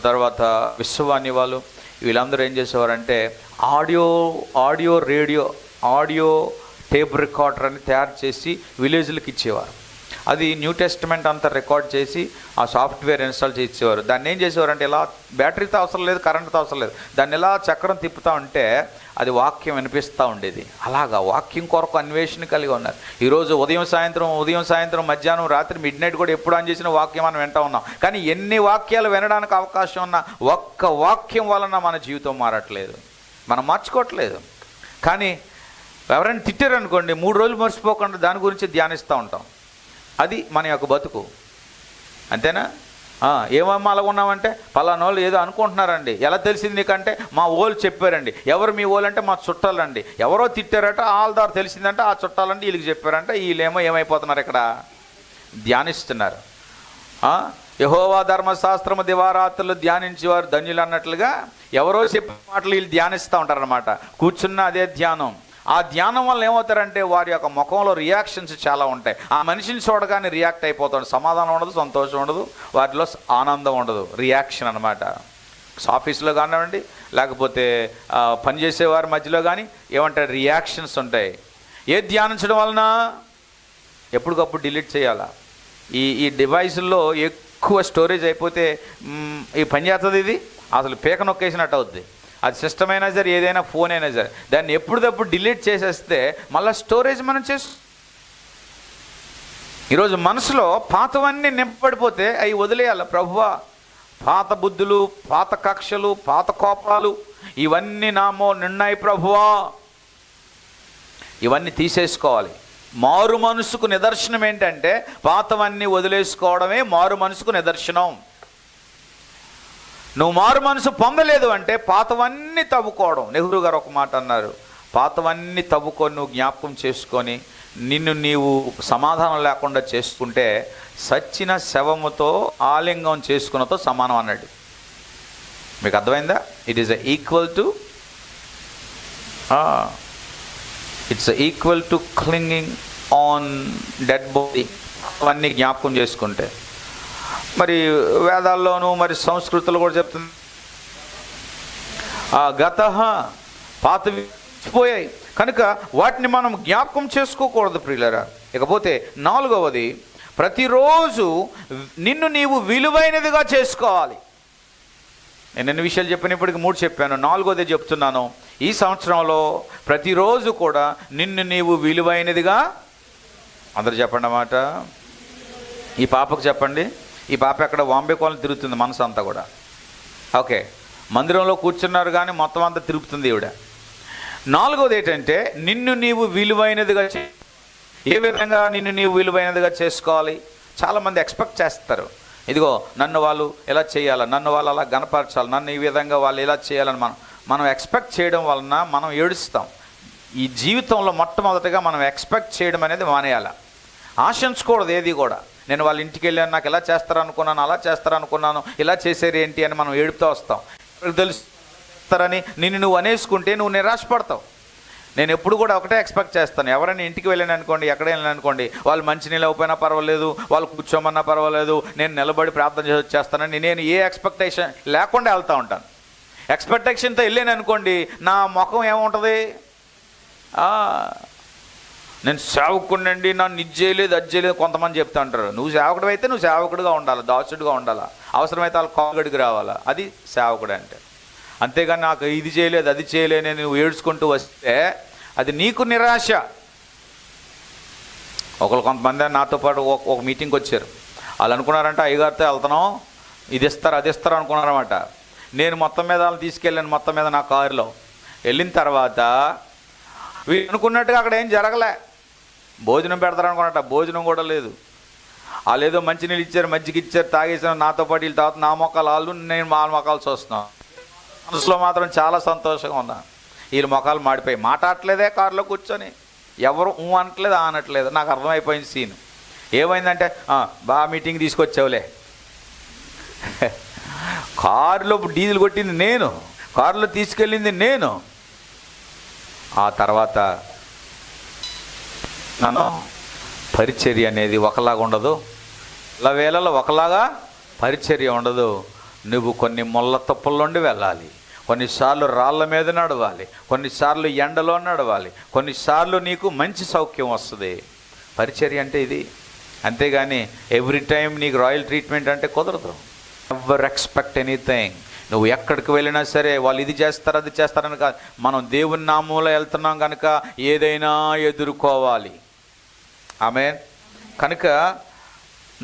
తర్వాత విశ్వవాణి వాళ్ళు, వీళ్ళందరూ ఏం చేసేవారంటే ఆడియో టేప్ రికార్డర్ అని తయారు చేసి విలేజ్లకు ఇచ్చేవారు. అది న్యూ టెస్టిమెంట్ అంతా రికార్డ్ చేసి ఆ సాఫ్ట్వేర్ ఇన్స్టాల్ చేసి ఇచ్చేవారు. దాన్ని ఏం చేసేవారంటే ఇలా బ్యాటరీతో అవసరం లేదు, కరెంటుతో అవసరం లేదు, దాన్ని ఇలా చక్రం తిప్పుతూ ఉంటే అది వాక్యం వినిపిస్తూ ఉండేది. అలాగా వాక్యం కొరకు అన్వేషణ కలిగి ఉన్నారు. ఈరోజు ఉదయం సాయంత్రం మధ్యాహ్నం రాత్రి మిడ్ నైట్ కూడా ఎప్పుడు ఆన్ చేసిన వాక్యం మనం వింటూ ఉన్నాం. కానీ ఎన్ని వాక్యాలు వినడానికి అవకాశం ఉన్నా ఒక్క వాక్యం వలన మన జీవితం మారట్లేదు, మనం మార్చుకోవట్లేదు. కానీ ఎవరైనా తిట్టారనుకోండి, 3 రోజులు మర్చిపోకుండా దాని గురించి ధ్యానిస్తూ ఉంటాం. అది మన యొక్క బతుకు, అంతేనా? ఏమమ్మా అలా ఉన్నామంటే పలానా వాళ్ళు ఏదో అనుకుంటున్నారండి. ఎలా తెలిసింది నీకంటే మా ఓళ్ళు చెప్పారండి. ఎవరు మీ ఓళ్ళు అంటే మా చుట్టాలండి. ఎవరో తిట్టారట, వాళ్ళ ద్వారా తెలిసిందంటే ఆ చుట్టాలంటే వీళ్ళకి చెప్పారంటే వీళ్ళేమో ఏమైపోతున్నారు, ఇక్కడ ధ్యానిస్తున్నారు. యెహోవా ధర్మశాస్త్రము దివారాత్రులు ధ్యానించేవారు ధన్యులు అన్నట్లుగా ఎవరో చెప్పిన మాటలు వీళ్ళు ధ్యానిస్తూ ఉంటారనమాట. కూర్చున్న అదే ధ్యానం. ఆ ధ్యానం వల్ల ఏమవుతారంటే వారి యొక్క ముఖంలో రియాక్షన్స్ చాలా ఉంటాయి. ఆ మనిషిని చూడగానే రియాక్ట్ అయిపోతాడు. సమాధానం ఉండదు, సంతోషం ఉండదు, వాటిలో ఆనందం ఉండదు, రియాక్షన్ అనమాట. ఆఫీస్లో కానివ్వండి, లేకపోతే పనిచేసే వారి మధ్యలో కానీ ఏమంటారు, రియాక్షన్స్ ఉంటాయి. ధ్యానించడం వలన ఎప్పటికప్పుడు డిలీట్ చేయాలా. ఈ డివైసుల్లో ఎక్కువ స్టోరేజ్ అయిపోతే ఈ పని చేస్తుంది, ఇది అసలు పీక నొక్కేసినట్టు అవుద్ది. అది సిస్టమ్ అయినా సరే, ఏదైనా ఫోన్ అయినా సరే, దాన్ని ఎప్పటికప్పుడు డిలీట్ చేసేస్తే మళ్ళీ స్టోరేజ్ మనం ఈరోజు మనసులో పాతవన్నీ నింపబడిపోతే అవి వదిలేయాలి. ప్రభువా, పాత బుద్ధులు, పాత కక్షలు, పాత కోపాలు ఇవన్నీ నామో నిన్నాయి ప్రభువా, ఇవన్నీ తీసేసుకోవాలి. మారు మనసుకు నిదర్శనం ఏంటంటే పాతవన్నీ వదిలేసుకోవడమే మారు మనసుకు నిదర్శనం. నువ్వు మారు మనసు పొందలేదు అంటే పాతవన్నీ తవ్వుకోవడం. నెహ్రూ గారు ఒక మాట అన్నారు, పాతవన్నీ తవ్వుకొని నువ్వు జ్ఞాపకం చేసుకొని నిన్ను నీవు సమాధానం లేకుండా చేసుకుంటే సచ్చిన శవముతో ఆలింగం చేసుకున్నతో సమానం అన్నాడు. మీకు అర్థమైందా? It is equal to clinging on dead body. అవన్నీ జ్ఞాపకం చేసుకుంటే మరి వేదాల్లోనూ మరి సంస్కృతులు కూడా చెప్తుంది, గత పాతవి పోయాయి కనుక వాటిని మనం జ్ఞాపకం చేసుకోకూడదు ప్రియులరా. ఇకపోతే 4వది, ప్రతిరోజు నిన్ను నీవు విలువైనదిగా చేసుకోవాలి. నేను ఎన్ని విషయాలు చెప్పినప్పటికీ 3 చెప్పాను, 4వది చెప్తున్నాను. ఈ సంవత్సరంలో ప్రతిరోజు కూడా నిన్ను నీవు విలువైనదిగా, అందరు చెప్పండి అన్నమాట. ఈ పాపకు చెప్పండి, ఈ పాప ఎక్కడ బాంబే కాలనీ తిరుగుతుంది మనసు అంతా కూడా. ఓకే, మందిరంలో కూర్చున్నారు కానీ మొత్తం అంతా తిరుగుతుంది ఈవిడ. 4వది ఏంటంటే నిన్ను నీవు విలువైనదిగా ఏ విధంగా నిన్ను నీవు విలువైనదిగా చేసుకోవాలి? చాలామంది ఎక్స్పెక్ట్ చేస్తారు, ఇదిగో నన్ను వాళ్ళు ఎలా చేయాలి, నన్ను వాళ్ళు అలా గనపరచాలి, నన్ను ఈ విధంగా వాళ్ళు ఎలా చేయాలని మనం ఎక్స్పెక్ట్ చేయడం వలన మనం ఏడుస్తాం. ఈ జీవితంలో మొట్టమొదటిగా మనం ఎక్స్పెక్ట్ చేయడం అనేది మానేయాలి. ఆశించకూడదు ఏది కూడా. నేను వాళ్ళ ఇంటికి వెళ్ళాను, నాకు ఎలా చేస్తారనుకున్నాను, అలా చేస్తారనుకున్నాను, ఇలా చేసేది ఏంటి అని మనం ఏడుపుతూ వస్తాం. తెలుస్తారని నిన్ను నువ్వు అనేసుకుంటే నువ్వు నిరాశపడతావు. నేను ఎప్పుడు కూడా ఒకటే ఎక్స్పెక్ట్ చేస్తాను, ఎవరైనా ఇంటికి వెళ్ళాను అనుకోండి, ఎక్కడ వెళ్ళాను అనుకోండి, వాళ్ళు మంచినీళ్ళు అయిపోయినా పర్వాలేదు, వాళ్ళు కూర్చోమన్నా పర్వాలేదు, నేను నిలబడి ప్రార్థన చేసి వచ్చేస్తానని నేను ఏ ఎక్స్పెక్టేషన్ లేకుండా వెళ్తూ ఉంటాను. ఎక్స్పెక్టేషన్తో వెళ్ళాను అనుకోండి, నా ముఖం ఏముంటుంది, నేను సేవకుడినండి, నన్ను ఇది చేయలేదు అది చేయలేదు కొంతమంది చెప్తా ఉంటారు. నువ్వు సేవకుడు అయితే నువ్వు సేవకుడిగా ఉండాలి, దాసుడిగా ఉండాలా, అవసరమైతే వాళ్ళు కాలుగడికి రావాలా, అది సేవకుడు అంటే. అంతేగాని నాకు ఇది చేయలేదు అది చేయలేని నువ్వు ఏడ్చుకుంటూ వస్తే అది నీకు నిరాశ. కొంతమంది నాతో పాటు ఒక మీటింగ్కి వచ్చారు. వాళ్ళు అనుకున్నారంటే అయ్యగారితో వెళ్తున్నాం, ఇది ఇస్తారు అది ఇస్తారు అనుకున్నారన్నమాట. నేను మొత్తం మీద వాళ్ళని తీసుకెళ్ళాను, మొత్తం మీద నా కారులో వెళ్ళిన తర్వాత వీళ్ళు అనుకున్నట్టుగా అక్కడ ఏం జరగలే. భోజనం పెడతారు అనుకున్నట్ట, భోజనం కూడా లేదు. వాళ్ళు ఏదో మంచినీళ్ళు ఇచ్చారు, మజ్జిగ ఇచ్చారు, తాగేసాను. నాతో పాటు వీళ్ళ తర్వాత నా మొక్కలు వాళ్ళు, నేను మా మొక్కలు చూస్తున్నాను. మనసులో మాత్రం చాలా సంతోషంగా ఉన్నా. వీళ్ళ మొక్కలు మాడిపోయి మాట్లాడట్లేదే కారులో కూర్చొని, ఎవరు అనట్లేదు అనట్లేదు. నాకు అర్థమైపోయింది సీన్. ఏమైందంటే బాగా మీటింగ్ తీసుకొచ్చావులే. కారులో డీజిల్ కొట్టింది నేను, కారులో తీసుకెళ్ళింది నేను. ఆ తర్వాత నన్ను పరిచర్య అనేది ఒకలాగా ఉండదు, వేళలో ఒకలాగా పరిచర్య ఉండదు. నువ్వు కొన్ని ముళ్ళ తుప్పల నుండి వెళ్ళాలి, కొన్నిసార్లు రాళ్ళ మీద నడవాలి, కొన్నిసార్లు ఎండలో నడవాలి, కొన్నిసార్లు నీకు మంచి సౌఖ్యం వస్తుంది. పరిచర్య అంటే ఇది. అంతేగాని ఎవ్రీ టైం నీకు రాయల్ ట్రీట్మెంట్ అంటే కుదరదు. Ever expect anything. నువ్వు ఎక్కడికి వెళ్ళినా సరే వాళ్ళు ఇది చేస్తారు అది చేస్తారని కాదు. మనం దేవుని నామంలో వెళ్తున్నాం కనుక ఏదైనా ఎదుర్కోవాలి. ఆమేన్. కనుక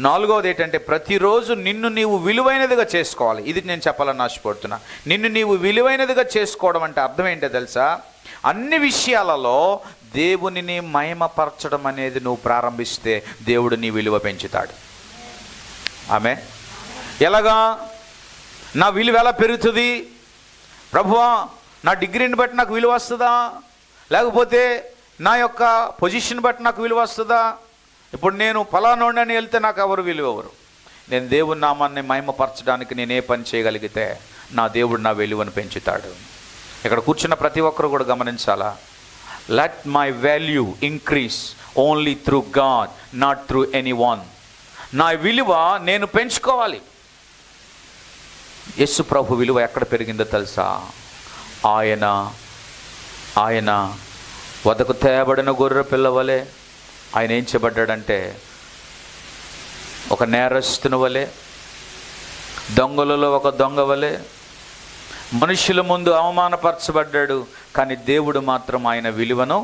4వది ఏంటంటే ప్రతిరోజు నిన్ను నీవు విలువైనదిగా చేసుకోవాలి. ఇది నేను చెప్పాలని ఆశపడుతున్నా. నిన్ను నీవు విలువైనదిగా చేసుకోవడం అంటే అర్థం ఏంటో తెలుసా? అన్ని విషయాలలో దేవునిని మహిమపరచడం అనేది నువ్వు ప్రారంభిస్తే దేవుడు నీ విలువ పెంచుతాడు. ఆమేన్. ఎలాగా? నా విలువ ఎలా పెరుగుతుంది? ప్రభువా, నా డిగ్రీని బట్టి నాకు విలువ వస్తుందా, లేకపోతే నా యొక్క పొజిషన్ బట్టి నాకు విలువ వస్తుందా? ఇప్పుడు నేను ఫలానోడని వెళ్తే నాకు ఎవరు విలువ ఎవరు? నేను దేవుని నామాన్ని మహిమపరచడానికి నేను ఏ పని చేయగలిగితే నా దేవుడు నా విలువను పెంచుతాడు. ఇక్కడ కూర్చున్న ప్రతి ఒక్కరు కూడా గమనించాలా, let my value increase only through God, not through any one. నా విలువ నేను పెంచుకోవాలి. యేసు ప్రభు విలువ ఎక్కడ పెరిగిందో తెలుసా? ఆయన వదకు తేబడిన గొర్రె పిల్లవలే ఆయన ఏం చేయబడ్డాడంటే ఒక నేరస్తుని వలె, దొంగలలో ఒక దొంగ వలె మనుషుల ముందు అవమానపరచబడ్డాడు. కానీ దేవుడు మాత్రం ఆయన విలువను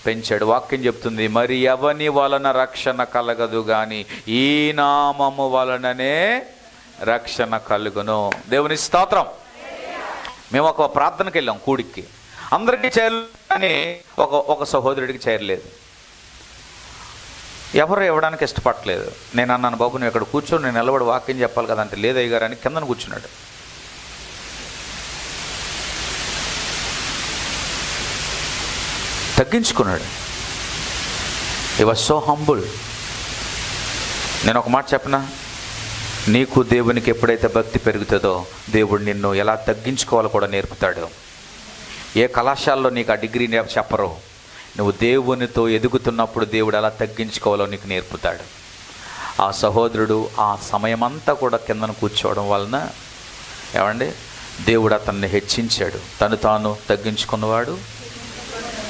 పెంచాడు. వాక్యం చెప్తుంది, మరి ఎవని వలన రక్షణ కలగదు కానీ ఈ నామము వలననే రక్షణ కలుగును. దేవుని స్తోత్రం. మేము ఒక ప్రార్థనకి వెళ్ళాం కూడికి, అందరికీ చేరలేదు కానీ ఒక సహోదరుడికి చేరలేదు. ఎవరు ఇవ్వడానికి ఇష్టపడలేదు. నేను అన్నాను, బాబు నువ్వు ఇక్కడ కూర్చొని నేను నిలబడి వాక్యం చెప్పాలి కదా అంటే, లేదయ్య గారు అని కిందన కూర్చున్నాడు. తగ్గించుకున్నాడు. He was so humble. నేను ఒక మాట చెప్పనా, నీకు దేవునికి ఎప్పుడైతే భక్తి పెరుగుతుందో దేవుడు నిన్ను ఎలా తగ్గించుకోవాలో కూడా నేర్పుతాడు. ఏ కళాశాలలో నీకు ఆ డిగ్రీ చెప్పరు. నువ్వు దేవునితో ఎదుగుతున్నప్పుడు దేవుడు ఎలా తగ్గించుకోవాలో నీకు నేర్పుతాడు. ఆ సహోదరుడు ఆ సమయమంతా కూడా కిందను కూర్చోవడం వలన ఏమండి దేవుడు అతన్ని హెచ్చించాడు. తను తాను తగ్గించుకున్నవాడు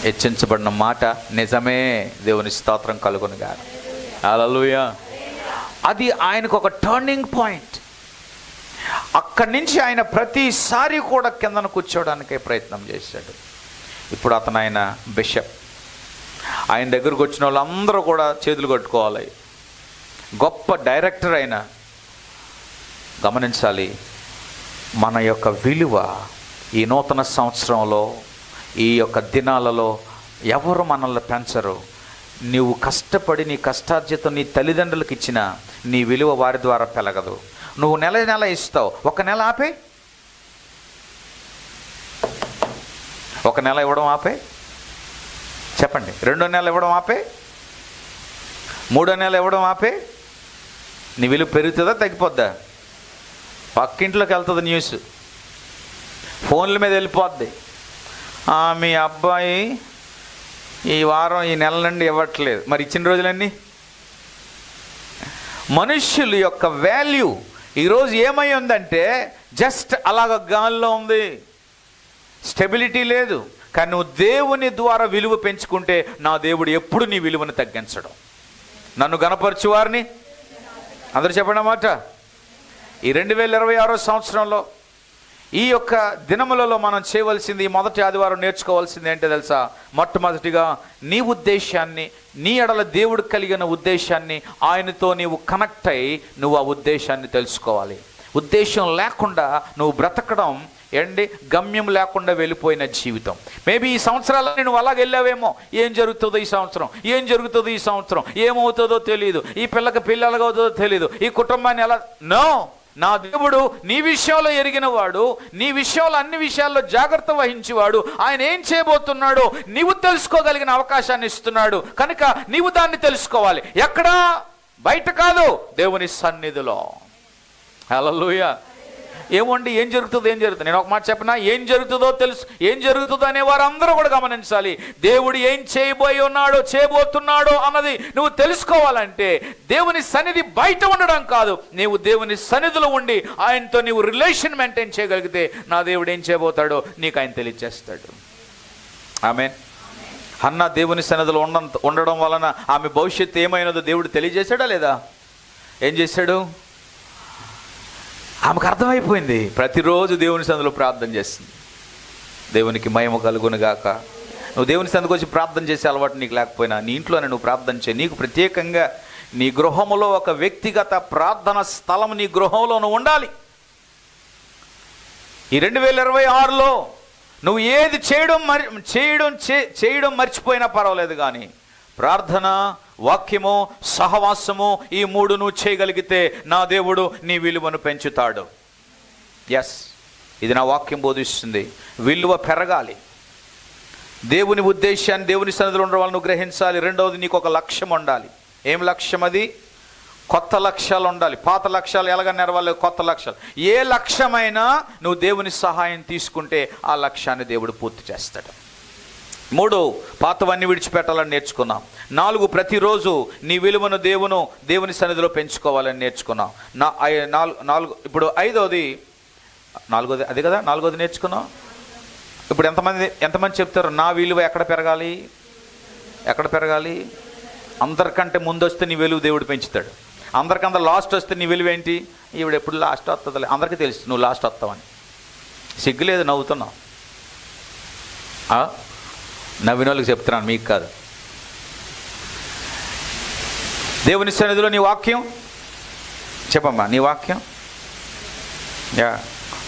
హెచ్చించబడిన మాట నిజమే. దేవుని స్తోత్రం కలుగునుగా. హల్లెలూయా. అది ఆయనకు ఒక టర్నింగ్ పాయింట్. అక్కడి నుంచి ఆయన ప్రతిసారి కూడా కిందను కూర్చోవడానికే ప్రయత్నం చేశాడు. ఇప్పుడు అతను ఆయన బిషప్. ఆయన దగ్గరకు వచ్చిన వాళ్ళందరూ కూడా చేతులు కట్టుకోవాలి. గొప్ప డైరెక్టర్ అయిన గమనించాలి, మన యొక్క విలువ ఈ నూతన సంవత్సరంలో ఈ యొక్క దినాలలో ఎవరు మనల్ని పెంచరు. నీవు కష్టపడి నీ కష్టార్జితం నీ తల్లిదండ్రులకు ఇచ్చిన నీ విలువ వారి ద్వారా పెరగదు. నువ్వు నెల నెల ఇస్తావు, ఒక నెల ఆపే, ఒక నెల ఇవ్వడం ఆపే, చెప్పండి. 2వ నెల ఇవ్వడం ఆపే, 3వ నెల ఇవ్వడం ఆపే, నీ విలువ పెరుగుతుందా తగ్గిపోద్దా? పక్కింట్లోకి వెళ్తుంది న్యూస్, ఫోన్ల మీద వెళ్ళిపోద్ది, మీ అబ్బాయి ఈ వారం ఈ నెల నుండి ఇవ్వట్లేదు. మరి ఇచ్చిన రోజులన్నీ మనుష్యుల యొక్క వాల్యూ ఈరోజు ఏమై ఉందంటే జస్ట్ అలాగ గాల్లో ఉంది, స్టెబిలిటీ లేదు. కానీ నువ్వు దేవుని ద్వారా విలువ పెంచుకుంటే నా దేవుడు ఎప్పుడు నీ విలువను తగ్గించడం. నన్ను గణపరచు వారిని అందరూ చెప్పండి అన్నమాట. ఈ 2026 సంవత్సరంలో ఈ యొక్క దినములలో మనం చేయవలసింది, ఈ మొదటి ఆదివారం నేర్చుకోవాల్సింది ఏంటో తెలుసా? మొట్టమొదటిగా నీ ఉద్దేశాన్ని, నీ ఎడల దేవుడు కలిగిన ఉద్దేశాన్ని ఆయనతో నీవు కనెక్ట్ అయ్యి నువ్వు ఆ ఉద్దేశాన్ని తెలుసుకోవాలి. ఉద్దేశం లేకుండా నువ్వు బ్రతకడం గమ్యం లేకుండా వెళ్ళిపోయిన జీవితం. మేబీ ఈ సంవత్సరాల్లో నువ్వు అలాగ వెళ్ళావేమో. ఏం జరుగుతుందో ఈ సంవత్సరం, ఏం జరుగుతుందో ఈ సంవత్సరం, ఏమవుతుందో తెలియదు, ఈ పిల్లకి పిల్లలుగవుతుందో తెలియదు, ఈ కుటుంబాన్ని ఎలా. నో, నా దేవుడు నీ విషయంలో ఎరిగినవాడు, నీ విషయంలో అన్ని విషయాల్లో జాగ్రత్త వహించేవాడు. ఆయన ఏం చేయబోతున్నాడో నీవు తెలుసుకోగలిగిన అవకాశాన్ని ఇస్తున్నాడు. కనుక నీవు దాన్ని తెలుసుకోవాలి. ఎక్కడా? బయట కాదు, దేవుని సన్నిధిలో. హల్లెలూయా. ఏమండి ఏం జరుగుతుందో నేను ఒక మాట చెప్పనా, ఏం జరుగుతుందో తెలుసు, ఏం జరుగుతుందో అనే వారందరూ కూడా గమనించాలి. దేవుడు ఏం చేయబోతున్నాడో అన్నది నువ్వు తెలుసుకోవాలంటే దేవుని సన్నిధి బయట ఉండడం కాదు, నీవు దేవుని సన్నిధిలో ఉండి ఆయనతో నీవు రిలేషన్ మెయింటైన్ చేయగలిగితే నా దేవుడు ఏం చేయబోతాడో నీకు ఆయన తెలియజేస్తాడు. ఆమేన్. హన్నా దేవుని సన్నిధిలో ఉండడం వలన ఆమె భవిష్యత్తు ఏమైనదో దేవుడు తెలియజేశాడా లేదా? ఏం చేశాడు? ఆమెకు అర్థమైపోయింది. ప్రతిరోజు దేవుని సన్నిధిలో ప్రార్థన చేస్తుంది. దేవునికి మహిమ కలుగునుగాక. నువ్వు దేవుని సన్నిధికి వచ్చి ప్రార్థన చేసే అలవాటు నీకు లేకపోయినా నీ ఇంట్లోనే నువ్వు ప్రార్థన చేయి. నీకు ప్రత్యేకంగా నీ గృహంలో ఒక వ్యక్తిగత ప్రార్థన స్థలం నీ గృహంలో ఉండాలి. ఈ 2026లో నువ్వు ఏది చేయడం మర్చిపోయినా పర్వాలేదు, కానీ ప్రార్థన, వాక్యము, సహవాసము, ఈ 3 నువ్వు చేయగలిగితే నా దేవుడు నీ విలువను పెంచుతాడు. ఎస్, ఇది నా వాక్యం బోధిస్తుంది. విలువ పెరగాలి. దేవుని ఉద్దేశాన్ని దేవుని సన్నిధిలో ఉండడం వల్ల నువ్వు గ్రహించాలి. రెండవది, నీకు ఒక లక్ష్యం ఉండాలి. ఏం లక్ష్యం అది? కొత్త లక్ష్యాలు ఉండాలి. పాత లక్ష్యాలు ఎలాగ నెరవేరలేదు, కొత్త లక్ష్యాలు. ఏ లక్ష్యమైనా నువ్వు దేవుని సహాయం తీసుకుంటే ఆ లక్ష్యాన్ని దేవుడు పూర్తి చేస్తాడు. 3, పాతవన్నీ విడిచిపెట్టాలని నేర్చుకున్నాం. 4, ప్రతిరోజు నీ విలువను దేవుని సన్నిధిలో పెంచుకోవాలని నేర్చుకున్నాం. 4 ఇప్పుడు 5వది అదే కదా, 4వది నేర్చుకున్నాం. ఇప్పుడు ఎంతమంది చెప్తారు నా విలువ ఎక్కడ పెరగాలి? అందరికంటే ముందు వస్తే నీ విలువ దేవుడు పెంచుతాడు. అందరికంతా లాస్ట్ వస్తే నీ విలువ ఏంటి? ఈవిడ ఎప్పుడు లాస్ట్ వస్తుందిలే, అందరికీ తెలుసు నువ్వు లాస్ట్ వస్తావని. సిగ్గులేదు, నవ్వుతున్నావు. నవ్విన వాళ్ళకి చెప్తున్నాను, మీకు కాదు. దేవుని సన్నిధిలో నీ వాక్యం చెప్పమ్మా, నీ వాక్యం.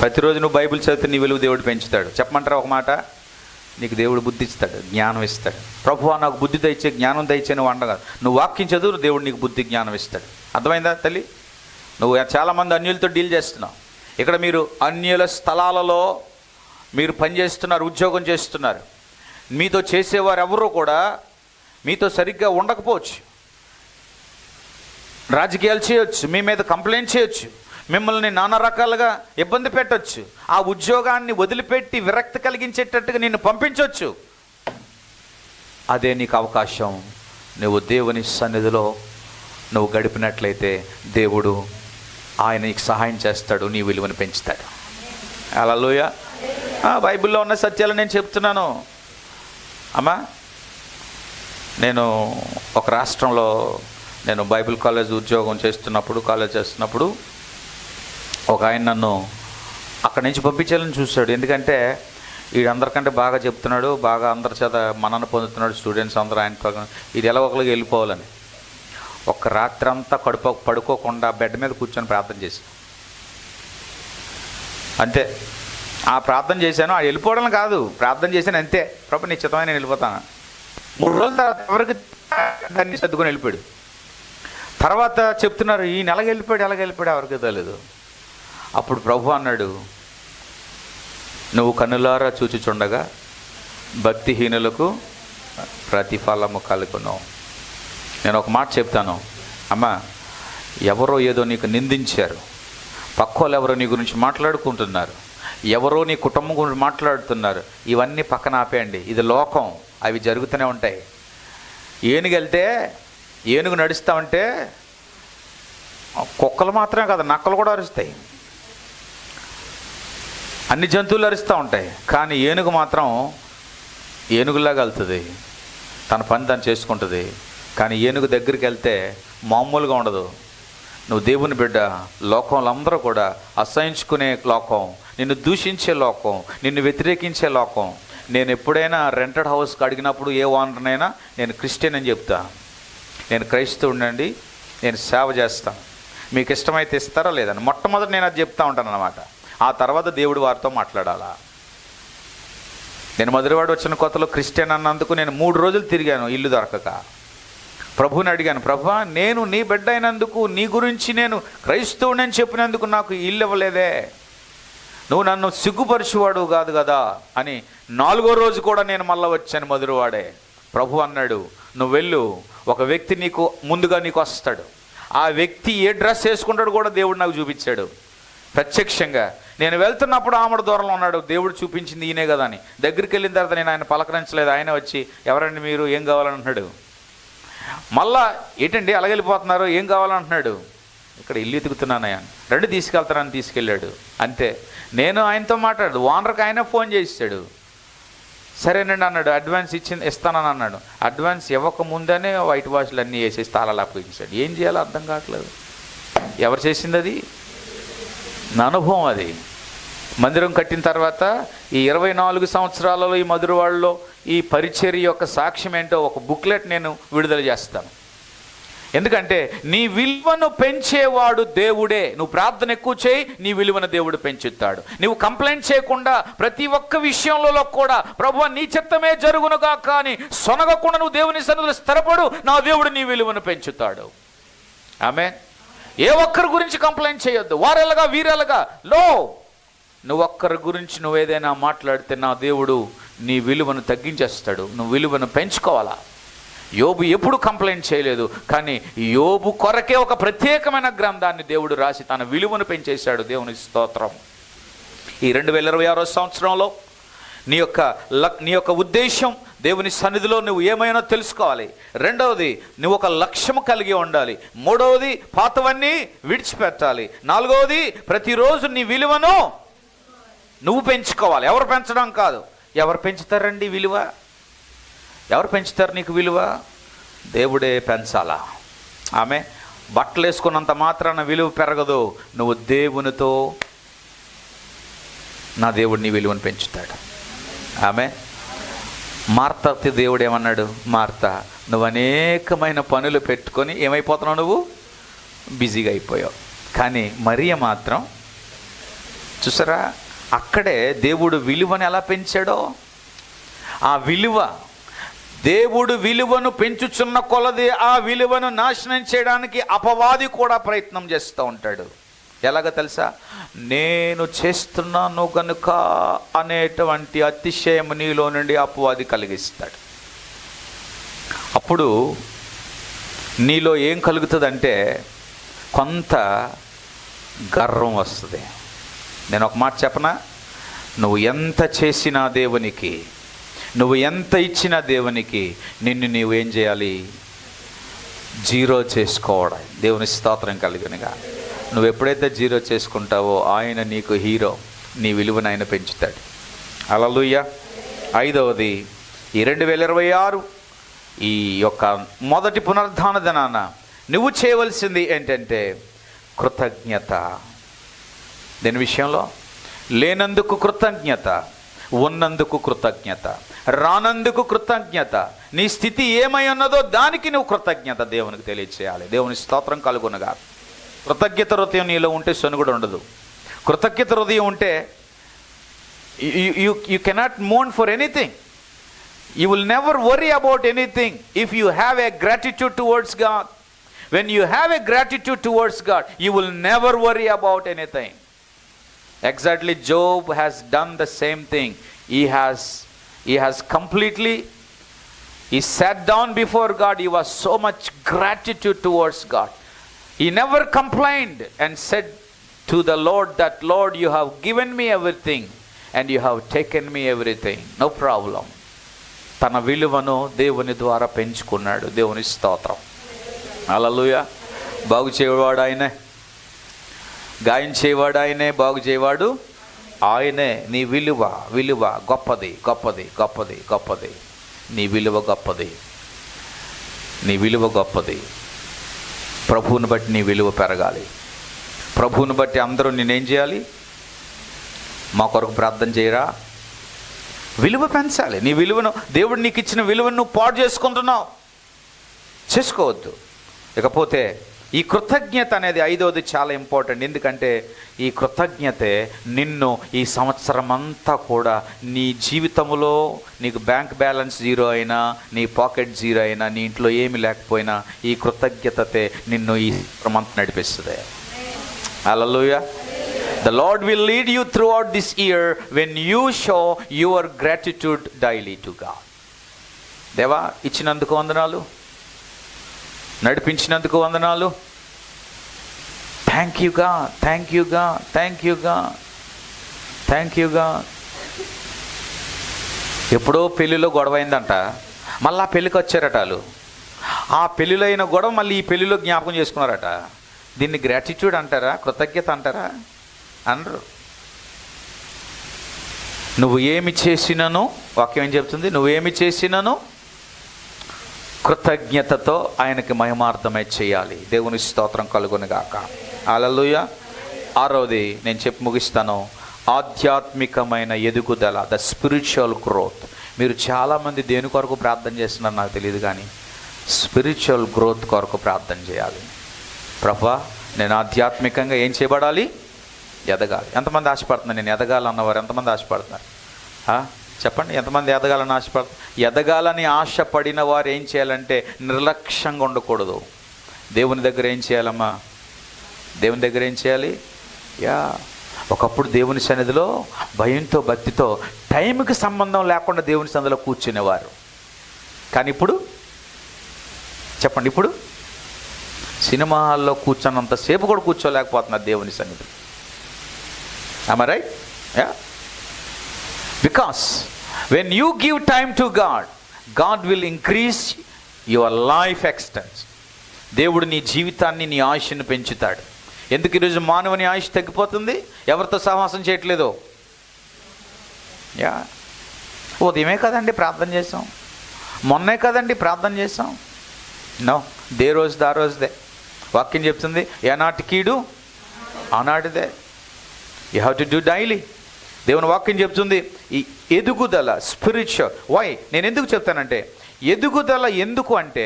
ప్రతిరోజు నువ్వు బైబిల్ చదివితే నీ విలువ దేవుడు పెంచుతాడు. చెప్పమంటారా ఒక మాట? నీకు దేవుడు బుద్ధి ఇస్తాడు, జ్ఞానం ఇస్తాడు. ప్రభువా నాకు బుద్ధి దయచే, జ్ఞానం దయచే నువ్వు అండగాదు. నువ్వు వాక్యం చదువు, దేవుడు నీకు బుద్ధి జ్ఞానం ఇస్తాడు. అర్థమైందా తల్లి? నువ్వు చాలామంది అన్యులతో డీల్ చేస్తున్నావు. ఇక్కడ మీరు అన్యుల స్థలాలలో మీరు పనిచేస్తున్నారు, ఉద్యోగం చేస్తున్నారు. మీతో చేసేవారు ఎవరూ కూడా మీతో సరిగ్గా ఉండకపోవచ్చు. రాజకీయాలు చేయొచ్చు, మీ మీద కంప్లైంట్ చేయొచ్చు, మిమ్మల్ని నానా రకాలుగా ఇబ్బంది పెట్టొచ్చు, ఆ ఉద్యోగాన్ని వదిలిపెట్టి విరక్తి కలిగించేటట్టుగా నిన్ను పంపించవచ్చు. అదే నీకు అవకాశం. నువ్వు దేవుని సన్నిధిలో నువ్వు గడిపినట్లయితే దేవుడు ఆయన నీకు సహాయం చేస్తాడు, నీ విలువను పెంచుతాడు. హల్లెలూయా. బైబిల్లో ఉన్న సత్యాలు నేను చెప్తున్నాను అమ్మా. నేను ఒక రాష్ట్రంలో నేను బైబిల్ కాలేజ్ ఉద్యోగం చేస్తున్నప్పుడు ఒక ఆయన నన్ను అక్కడి నుంచి పంపించాలని చూశాడు. ఎందుకంటే వీడందరికంటే బాగా చెప్తున్నాడు, బాగా అందరి చేత మన్నన పొందుతున్నాడు, స్టూడెంట్స్ అందరూ ఆయన ఇది ఎలా ఒకరికి వెళ్ళిపోవాలని. ఒక రాత్రి అంతా పడుకోకుండా బెడ్ మీద కూర్చొని ప్రార్థన చేశాను. అంతే, ఆ ప్రార్థన చేశాను. ఆ వెళ్ళిపోవడం కాదు, ప్రార్థన చేశాను అంతే. ప్రభు నిశ్చితమైన నేను వెళ్ళిపోతాను. 3 రోజుల తర్వాత ఎవరికి దాన్ని సర్దుకొని వెళ్ళిపోయాడు. తర్వాత చెప్తున్నారు ఈయన ఎలాగ వెళ్ళిపోయాడు ఎవరికి తెలియదు. అప్పుడు ప్రభు అన్నాడు, నువ్వు కన్నులారా చూచుచుండగా భక్తిహీనులకు ప్రతిఫలము కలుగును. నేను ఒక మాట చెప్తాను అమ్మా, ఎవరో ఏదో నీకు నిందించారు, పక్కోళ్ళు ఎవరో నీ గురించి మాట్లాడుకుంటున్నారు, ఎవరో నీ కుటుంబం గురించి మాట్లాడుతున్నారు, ఇవన్నీ పక్కన ఆపేయండి. ఇది లోకం, అవి జరుగుతూనే ఉంటాయి. ఏనుగు నడుస్తామంటే కుక్కలు మాత్రమే కాదు, నక్కలు కూడా అరుస్తాయి, అన్ని జంతువులు అరుస్తూ ఉంటాయి. కానీ ఏనుగు మాత్రం ఏనుగులాగా వెళ్తుంది, తన పని తను చేసుకుంటుంది. కానీ ఏనుగు దగ్గరికి వెళ్తే మామూలుగా ఉండదు. నువ్వు దేవుని బిడ్డ, లోకంలో అందరూ కూడా అసహించుకునే లోకం, నిన్ను దూషించే లోకం, నిన్ను వ్యతిరేకించే లోకం. నేను ఎప్పుడైనా రెంటెడ్ హౌస్కి అడిగినప్పుడు ఏ ఓనర్నైనా నేను క్రిస్టియన్ అని చెప్తా, నేను క్రైస్తవుడినండి, నేను సేవ చేస్తాను, మీకు ఇష్టమైతే ఇస్తారా లేదని మొట్టమొదటి నేను అది చెప్తా ఉంటాను అన్నమాట. ఆ తర్వాత దేవుడు వారితో మాట్లాడాలా. నేను మధురవాడ వచ్చిన కొత్తలో క్రిస్టియన్ అన్నందుకు నేను 3 రోజులు తిరిగాను ఇల్లు దొరకక. ప్రభువుని అడిగాను, ప్రభువా నేను నీ బిడ్డ అయినందుకు, నీ గురించి నేను క్రైస్తవుని అని చెప్పినందుకు నాకు ఇల్లు ఇవ్వలేదే, నువ్వు నన్ను సిగ్గుపరిచేవాడు కాదు కదా అని 4వ రోజు కూడా నేను మళ్ళీ వచ్చాను మధురవాడే. ప్రభు అన్నాడు, నువ్వు వెళ్ళు, ఒక వ్యక్తి ముందుగా నీకు వస్తాడు. ఆ వ్యక్తి ఏ డ్రెస్ వేసుకుంటాడు కూడా దేవుడు నాకు చూపించాడు ప్రత్యక్షంగా. నేను వెళ్తున్నప్పుడు ఆమెడు దూరంలో ఉన్నాడు, దేవుడు చూపించింది ఈయనే కదా అని. దగ్గరికి వెళ్ళిన తర్వాత నేను ఆయన పలకరించలేదు, ఆయన వచ్చి ఎవరండి మీరు, ఏం కావాలని అంటున్నాడు. మళ్ళా ఏంటండి అలాగే వెళ్ళిపోతున్నారు, ఏం కావాలంటున్నాడు. ఇక్కడ ఇల్లు ఎతుకుతున్నానయ్యా, రెండు తీసుకెళ్తానని తీసుకెళ్ళాడు. అంతే, నేను ఆయనతో మాట్లాడు, ఓనర్కి ఆయన ఫోన్ చేసాడు. సరేనండి అన్నాడు, అడ్వాన్స్ ఇస్తానని అన్నాడు. అడ్వాన్స్ ఇవ్వక ముందనే వైట్ వాష్లు అన్నీ వేసేసి తాళాలు అప్పగించాడు. ఏం చేయాలో అర్థం కావట్లేదు. ఎవరు చేసింది అది? నా అనుభవం అది. మందిరం కట్టిన తర్వాత ఈ 24 సంవత్సరాలలో ఈ మధురవాడలో ఈ పరిచర్య యొక్క సాక్ష్యం ఏంటో ఒక బుక్లెట్ నేను విడుదల చేస్తాను. ఎందుకంటే నీ విలువను పెంచేవాడు దేవుడే. నువ్వు ప్రార్థన ఎక్కువ చేయి, నీ విలువను దేవుడు పెంచుతాడు. నువ్వు కంప్లైంట్ చేయకుండా ప్రతి ఒక్క విషయంలో కూడా ప్రభువా నీ చిత్తమే జరుగునుగా కానీ సొనగకుండా నువ్వు దేవుని సన్నిధిలో స్థిరపడు, నా దేవుడు నీ విలువను పెంచుతాడు. ఆమేన్. ఏ ఒక్కరి గురించి కంప్లైంట్ చేయొద్దు, వారెలాగా వీరెలాగా. నువ్వు ఒక్కరి గురించి నువ్వేదైనా మాట్లాడితే నా దేవుడు నీ విలువను తగ్గించేస్తాడు. నువ్వు విలువను పెంచుకోవాలా. యోబు ఎప్పుడు కంప్లైంట్ చేయలేదు, కానీ యోబు కొరకే ఒక ప్రత్యేకమైన గ్రంథాన్ని దేవుడు రాసి తన విలువను పెంచేశాడు. దేవుని స్తోత్రం. ఈ 2026 సంవత్సరంలో నీ యొక్క ఉద్దేశం దేవుని సన్నిధిలో నువ్వు ఏమైనా తెలుసుకోవాలి. రెండవది, నువ్వు ఒక లక్ష్యం కలిగి ఉండాలి. మూడవది, పాతవన్నీ విడిచిపెట్టాలి. నాలుగవది, ప్రతిరోజు నీ విలువను నువ్వు పెంచుకోవాలి. ఎవరు పెంచడం కాదు. ఎవరు పెంచుతారండి విలువ? ఎవరు పెంచుతారు నీకు విలువ? దేవుడే పెంచాలా. ఆమె బట్టలు వేసుకున్నంత మాత్రాన విలువ పెరగదు. నువ్వు దేవునితో, నా దేవుడు నీ విలువను పెంచుతాడు. ఆమె మార్తకి దేవుడు ఏమన్నాడు? మార్తా, నువ్వు అనేకమైన పనులు పెట్టుకొని ఏమైపోతున్నావు? నువ్వు బిజీగా అయిపోయావు. కానీ మరియ మాత్రం చూసారా, అక్కడే దేవుడు విలువను ఎలా పెంచాడో. ఆ విలువ, దేవుడు విలువను పెంచుచున్న కొలది ఆ విలువను నాశనం చేయడానికి అపవాది కూడా ప్రయత్నం చేస్తూ ఉంటాడు. ఎలాగ తెలుసా? నేను చేస్తున్నాను గనుక అనేటువంటి అతిశయం నీలో నుండి అపవాది కలిగిస్తాడు. అప్పుడు నీలో ఏం కలుగుతుందంటే కొంత గర్వం వస్తుంది. నేను ఒక మాట చెప్పనా? నువ్వు ఎంత చేసినా దేవునికి, నువ్వు ఎంత ఇచ్చినా దేవునికి, నిన్ను నీవు ఏం చేయాలి? జీరో చేసుకోవడం. దేవుని స్తోత్రం కలిగినగా. నువ్వు ఎప్పుడైతే జీరో చేసుకుంటావో ఆయన నీకు హీరో, నీ విలువను ఆయన పెంచుతాడు. హల్లెలూయా. 5వది, ఈ 2026 ఈ యొక్క మొదటి పునరుద్ధాన దినాన నువ్వు చేయవలసింది ఏంటంటే కృతజ్ఞత. దీని విషయంలో లేనందుకు కృతజ్ఞత, ఉన్నందుకు కృతజ్ఞత, రానందుకు కృతజ్ఞత, నీ స్థితి ఏమై ఉన్నదో దానికి నువ్వు కృతజ్ఞత దేవునికి తెలియచేయాలి. దేవుని స్తోత్రం కలుగునగా. కృతజ్ఞత హృదయం నీలో ఉంటే సొనుగుడు ఉండదు. కృతజ్ఞత హృదయం ఉంటే you cannot mourn for anything. You will never worry about anything if you have a gratitude towards God. When you have a gratitude towards God, you will never worry about anything. Exactly, Job has done the same thing. He has completely, he sat down before God. He was so much gratitude towards God. He never complained and said to the Lord that, Lord, you have given me everything and you have taken me everything. No problem. తన విలువను దేవుని ద్వారా పెంచుకున్నాడు. దేవుని స్తోత్రం. హల్లెలూయా. బాగు చేయవాడు ఆయనే, గాయం చేయవాడు ఆయనే, బాగు చేయవాడు ఆయనే. నీ విలువ గొప్పది, గొప్పది, గొప్పది, గొప్పది. నీ విలువ గొప్పది, నీ విలువ గొప్పది. ప్రభువుని బట్టి నీ విలువ పెరగాలి. ప్రభువుని బట్టి అందరూ నేనేం చేయాలి? మా కొరకు ప్రార్థన చేయరా? విలువ పెంచాలి. నీ విలువను, దేవుడు నీకు ఇచ్చిన విలువను నువ్వు పాడు చేసుకుంటున్నావు, చేసుకోవద్దు. ఇకపోతే ఈ కృతజ్ఞత అనేది 5వది చాలా ఇంపార్టెంట్. ఎందుకంటే ఈ కృతజ్ఞతే నిన్ను ఈ సంవత్సరం అంతా కూడా నీ జీవితంలో, నీకు బ్యాంక్ బ్యాలెన్స్ జీరో అయినా, నీ పాకెట్ జీరో అయినా, నీ ఇంట్లో ఏమి లేకపోయినా, ఈ కృతజ్ఞతతే నిన్ను ఈ సంవత్సరం అంతా నడిపిస్తుంది. హల్లెలూయా. The Lord will lead you throughout this year when you show your gratitude daily to God. దేవా, ఇచ్చినందుకు వందనాలు, నడిపించినందుకు వందనాలు. థ్యాంక్ యూ గా, థ్యాంక్ యూ గా, థ్యాంక్ యూ గా, థ్యాంక్ యూ గా. ఎప్పుడో పెళ్ళిలో గొడవ అయిందంట, మళ్ళీ ఆ పెళ్ళికి వచ్చారట వాళ్ళు. ఆ పెళ్ళిలో అయిన గొడవ మళ్ళీ ఈ పెళ్ళిలో జ్ఞాపకం చేసుకున్నారట. దీన్ని గ్రాటిట్యూడ్ అంటారా? కృతజ్ఞత అంటారా? అనరు. నువ్వు ఏమి చేసినను, వాక్యం ఏం చెప్తుంది? నువ్వేమి చేసినను కృతజ్ఞతతో ఆయనకి మహిమార్థమై చేయాలి. దేవుని స్తోత్రం కలుగునుగాక. హల్లెలూయా. 6వది నేను చెప్పి ముగిస్తాను, ఆధ్యాత్మికమైన ఎదుగుదల, ద స్పిరిచువల్ గ్రోత్. మీరు చాలామంది దేని కొరకు ప్రార్థన చేస్తున్నారు నాకు తెలియదు, కానీ స్పిరిచువల్ గ్రోత్ కొరకు ప్రార్థన చేయాలి. ప్రభువా, నేను ఆధ్యాత్మికంగా ఏం చేయబడాలి? ఎదగాలి. ఎంతమంది ఆశపడుతున్నారు? నేను ఎదగాలన్నవారు ఎంతమంది ఆశపడుతున్నారు? చెప్పండి, ఎంతమంది ఎదగాలని ఆశపడుతున్నారు? ఎదగాలని ఆశపడిన వారు ఏం చేయాలంటే నిర్లక్ష్యంగా ఉండకూడదు. దేవుని దగ్గర ఏం చేయాలమ్మా? దేవుని దగ్గర ఏం చేయాలి? ఒకప్పుడు దేవుని సన్నిధిలో భయంతో, భక్తితో, టైంకి సంబంధం లేకుండా దేవుని సన్నిధిలో కూర్చునేవారు. కానీ ఇప్పుడు చెప్పండి, ఇప్పుడు సినిమా హాల్లో కూర్చున్నంతసేపు కూడా కూర్చోలేకపోతున్నారు దేవుని సన్నిధి. Am I right? Yeah. Because when you give time to God, God will increase your life extent. దేవుడు నీ జీవితాన్ని, నీ ఆయుష్ను పెంచుతాడు. ఎందుకు ఈరోజు మానవుని ఆయుష్ తగ్గిపోతుంది? ఎవరితో సహవాసం చేయట్లేదు. ఉదయమే కదండి ప్రార్థన చేసాం, మొన్నే కదండి ప్రార్థన చేసాం. నో, దే రోజుది ఆ రోజుదే. వాక్యం చెప్తుంది, ఏనాటి కీడు ఆనాటిదే. You have to do daily. దేవుని వాక్యం చెప్తుంది ఈ ఎదుగుదల, స్పిరిచువల్. వై నేను ఎందుకు చెప్తానంటే, ఎదుగుదల ఎందుకు అంటే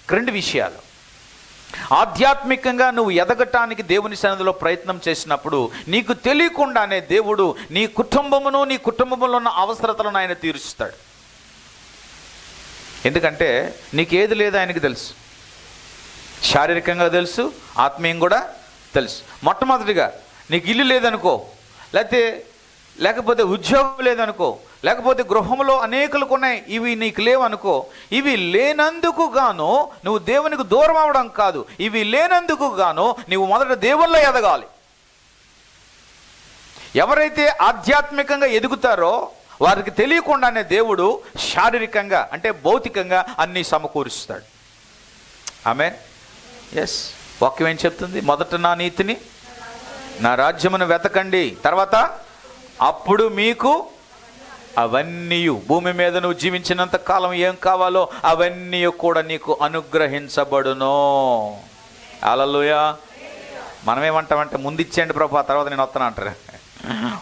2 విషయాలు. ఆధ్యాత్మికంగా నువ్వు ఎదగటానికి దేవుని సన్నిధిలో ప్రయత్నం చేసినప్పుడు నీకు తెలియకుండానే దేవుడు నీ కుటుంబమును, నీ కుటుంబంలో ఉన్న అవసరతలను ఆయన తీరుస్తాడు. ఎందుకంటే నీకు ఏది లేదో ఆయనకి తెలుసు. శారీరకంగా తెలుసు, ఆత్మీయం కూడా తెలుసు. మొట్టమొదటిగా నీకు ఇల్లు లేదనుకో, లేకపోతే ఉద్యోగం లేదనుకో, లేకపోతే గృహంలో అనేకులకు ఉన్నాయి, ఇవి నీకు లేవనుకో. ఇవి లేనందుకు గాను నువ్వు దేవునికి దూరం అవడం కాదు, ఇవి లేనందుకు గాను నువ్వు మొదట దేవుల్లో ఎదగాలి. ఎవరైతే ఆధ్యాత్మికంగా ఎదుగుతారో వారికి తెలియకుండానే దేవుడు శారీరకంగా అంటే భౌతికంగా అన్నీ సమకూరుస్తాడు. ఆమేన్. ఎస్, వాక్యం ఏం చెప్తుంది? మొదట నా నీతిని, నా రాజ్యమును వెతకండి, తర్వాత అప్పుడు మీకు అవన్నీ, భూమి మీద నువ్వు జీవించినంత కాలం ఏం కావాలో అవన్నీ కూడా నీకు అనుగ్రహించబడును. హల్లెలూయా. మనమేమంటామంటే ముందు ఇచ్చేయండి ప్రభు, తర్వాత నేను వస్తాను అంటారు.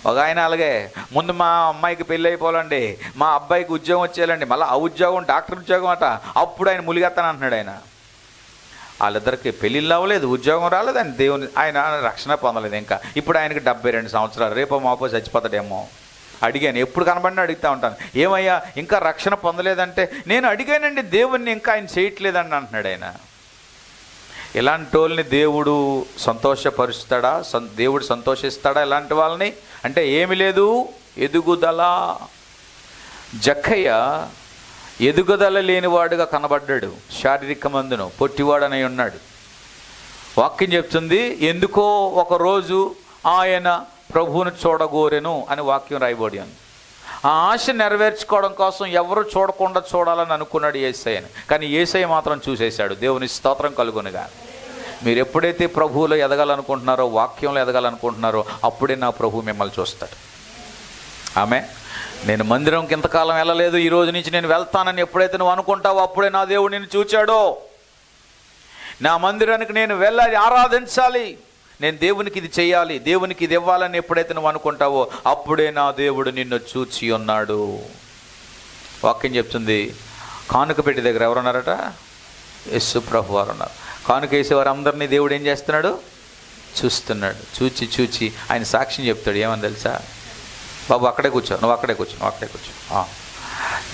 ఒక ఆయన అలాగే, ముందు మా అమ్మాయికి పెళ్ళి అయిపోవాలండి, మా అబ్బాయికి ఉద్యోగం వచ్చేయాలండి, మళ్ళీ ఆ ఉద్యోగం డాక్టర్ ఉద్యోగం అట, అప్పుడు ఆయన ములిగెత్తాను అంటున్నాడు. ఆయన వాళ్ళిద్దరికి పెళ్ళిళ్ళు అవ్వలేదు, ఉద్యోగం రాలేదు, ఆయన రక్షణ పొందలేదు ఇంకా. ఇప్పుడు ఆయనకి 72 సంవత్సరాలు, రేపో మాపో చచ్చిపోతాడేమో. అడిగాను, ఎప్పుడు కనబడినా అడుగుతూ ఉంటాను, ఏమయ్యా ఇంకా రక్షణ పొందలేదంటే, నేను అడిగానండి దేవుణ్ణి, ఇంకా ఆయన చేయట్లేదండి అంటున్నాడు ఆయన. ఇలాంటి వాళ్ళని దేవుడు సంతోషపరుస్తాడా? దేవుడు సంతోషిస్తాడా ఇలాంటి వాళ్ళని? అంటే ఏమి లేదు, ఎదుగుదల. జక్కయ్య ఎదుగుదల లేనివాడుగా కనబడ్డాడు, శారీరక మందును పొట్టివాడనై ఉన్నాడు. వాక్యం చెప్తుంది, ఎందుకో ఒకరోజు ఆయన ప్రభువును చూడగోరెను అని వాక్యం రాయబడి ఉంది. ఆ ఆశ నెరవేర్చుకోవడం కోసం ఎవరు చూడకుండా చూడాలని అనుకున్నాడు యేసయ్యని, కానీ యేసయ్య మాత్రం చూసేశాడు. దేవుని స్తోత్రం కలుగునుగా. మీరు ఎప్పుడైతే ప్రభువులో ఎదగాలనుకుంటున్నారో, వాక్యంలో ఎదగాలనుకుంటున్నారో, అప్పుడే నా ప్రభు మిమ్మల్ని చూస్తాడు. ఆమె నేను మందిరంకి ఇంతకాలం వెళ్ళలేదు, ఈ రోజు నుంచి నేను వెళ్తానని ఎప్పుడైతే నువ్వు అనుకుంటావో అప్పుడే నా దేవుడు నిన్ను చూచాడో. నా మందిరానికి నేను వెళ్ళాలి, ఆరాధించాలి, నేను దేవునికి ఇది చేయాలి, దేవునికి ఇది ఇవ్వాలని ఎప్పుడైతే నువ్వు అనుకుంటావో అప్పుడే నా దేవుడు నిన్ను చూచి ఉన్నాడు. వాక్యం చెప్తుంది, కానుక పెట్టి దగ్గర ఎవరున్నారట? యేసు ప్రభు వారు ఉన్నారు. కానుక వేసేవారు అందరినీ దేవుడు ఏం చేస్తున్నాడు? చూస్తున్నాడు. చూచి ఆయన సాక్ష్యం చెప్తాడు. ఏమని తెలుసా? బాబు అక్కడే కూర్చో, నువ్వు అక్కడే కూర్చో, నువ్వు అక్కడే కూర్చో.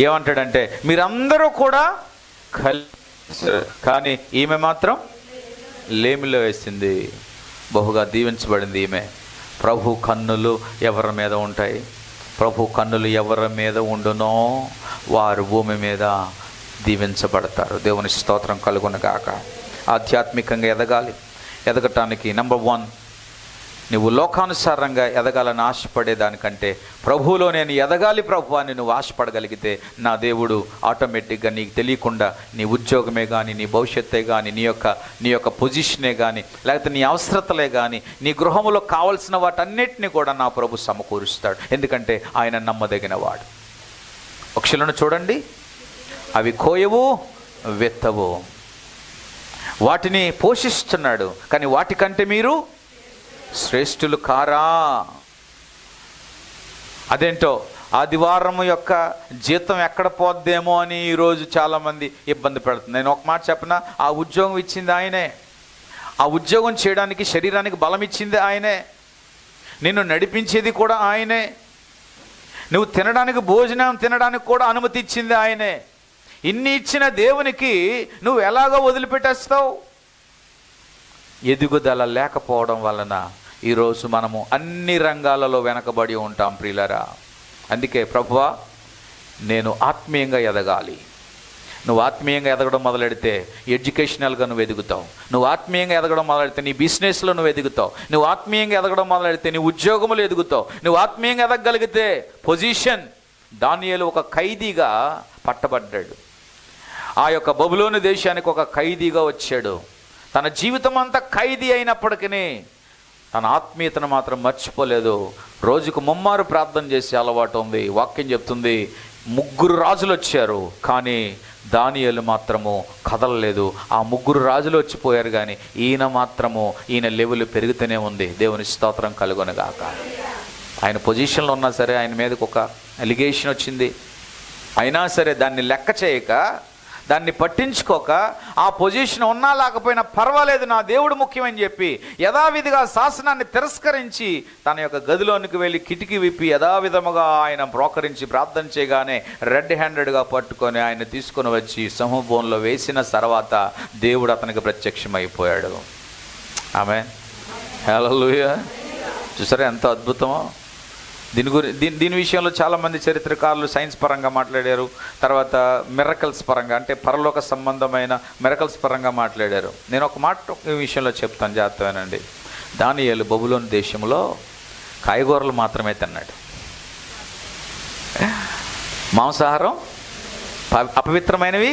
ఏమంటాడంటే, మీరందరూ కూడా కానీ ఈమె మాత్రం లేమిలో వేసింది, బహుగా దీవించబడింది ఈమె. ప్రభు కన్నులు ఎవరి మీద ఉంటాయి? ప్రభు కన్నులు ఎవరి మీద ఉండునో వారు భూమి మీద దీవించబడతారు. దేవుని స్తోత్రం కలుగునుగాక. ఆధ్యాత్మికంగా ఎదగాలి. ఎదగటానికి నెంబర్ 1, నువ్వు లోకానుసారంగా ఎదగాలని ఆశపడేదానికంటే ప్రభువులో నేను ఎదగాలి ప్రభు అని నువ్వు ఆశపడగలిగితే నా దేవుడు ఆటోమేటిక్గా నీకు తెలియకుండా నీ ఉద్యోగమే కానీ, నీ భవిష్యత్తే కానీ, నీ యొక్క పొజిషనే కానీ, లేకపోతే నీ అవసరతలే కానీ, నీ గృహంలో కావలసిన వాటన్నిటిని కూడా నా ప్రభు సమకూరుస్తాడు. ఎందుకంటే ఆయన నమ్మదగిన వాడు. పక్షులను చూడండి, అవి కోయవు, వెత్తవు, వాటిని పోషిస్తున్నాడు, కానీ వాటికంటే మీరు శ్రేష్ఠులు కారా? అదేంటో ఆదివారం యొక్క జీతం ఎక్కడ పోద్దేమో అని ఈరోజు చాలామంది ఇబ్బంది పెడుతుంది. నేను ఒక మాట చెప్పనా, ఆ ఉద్యోగం ఇచ్చింది ఆయనే, ఆ ఉద్యోగం చేయడానికి శరీరానికి బలం ఇచ్చింది ఆయనే, నిన్ను నడిపించేది కూడా ఆయనే, నువ్వు తినడానికి భోజనం తినడానికి కూడా అనుమతి ఇచ్చింది ఆయనే. ఇన్ని ఇచ్చిన దేవునికి నువ్వు ఎలాగో వదిలిపెట్టేస్తావు? ఎదుగుదల లేకపోవడం వలన ఈరోజు మనము అన్ని రంగాలలో వెనకబడి ఉంటాం ప్రియులారా. అందుకే ప్రభువా, నేను ఆత్మీయంగా ఎదగాలి. నువ్వు ఆత్మీయంగా ఎదగడం మొదలెడితే ఎడ్యుకేషనల్గా నువ్వు ఎదుగుతావు. నువ్వు ఆత్మీయంగా ఎదగడం మొదలెడితే నీ బిజినెస్లో నువ్వు ఎదుగుతావు. నువ్వు ఆత్మీయంగా ఎదగడం మొదలెడితే నీ ఉద్యోగంలో ఎదుగుతావు. నువ్వు ఆత్మీయంగా ఎదగగలిగితే పొజిషన్. దానియేలు ఒక ఖైదీగా పట్టబడ్డాడు. ఆ యొక్క బబులోను దేశానికి ఒక ఖైదీగా వచ్చాడు. తన జీవితం అంతా ఖైదీ అయినప్పటికీ తన ఆత్మీయతను మాత్రం మర్చిపోలేదు. రోజుకు ముమ్మారు ప్రార్థన చేసే అలవాటు ఉంది. వాక్యం చెప్తుంది, 3 రాజులు వచ్చారు, కానీ దానియేలు మాత్రము కదలలేదు. ఆ 3 రాజులు వచ్చిపోయారు, కానీ ఈయన లెవెల్ పెరుగుతూనే ఉంది. దేవుని స్తోత్రం కలుగునుగాక. ఆయన పొజిషన్లో ఉన్నా సరే ఆయన మీదకి ఒక అలిగేషన్ వచ్చింది. అయినా సరే దాన్ని లెక్క చేయక, దాన్ని పట్టించుకోక, ఆ పొజిషన్ ఉన్నా లేకపోయినా పర్వాలేదు, నా దేవుడు ముఖ్యమని చెప్పి యథావిధిగా శాసనాన్ని తిరస్కరించి తన యొక్క గదిలోనికి వెళ్ళి కిటికీ విప్పి యథావిధముగా ఆయన బ్రోకరించి ప్రార్థన చేయగానే రెడ్ హ్యాండెడ్గా పట్టుకొని ఆయన తీసుకొని వచ్చి సింహభూమిలో వేసిన తర్వాత దేవుడు అతనికి ప్రత్యక్షమైపోయాడు. ఆమేన్. హల్లెలూయా. చూసారా ఎంత అద్భుతమో. దీని విషయంలో చాలామంది చరిత్రకారులు సైన్స్ పరంగా మాట్లాడారు, తర్వాత మిరకల్స్ పరంగా, అంటే పరలోక సంబంధమైన మిరకల్స్ పరంగా మాట్లాడారు. నేను ఒక మాట ఈ విషయంలో చెప్తాను, జాగ్రత్తగానండి. దానియేలు బబులోను దేశంలో కాయగూరలు మాత్రమే తిన్నాడు. మాంసాహారం అపవిత్రమైనవి.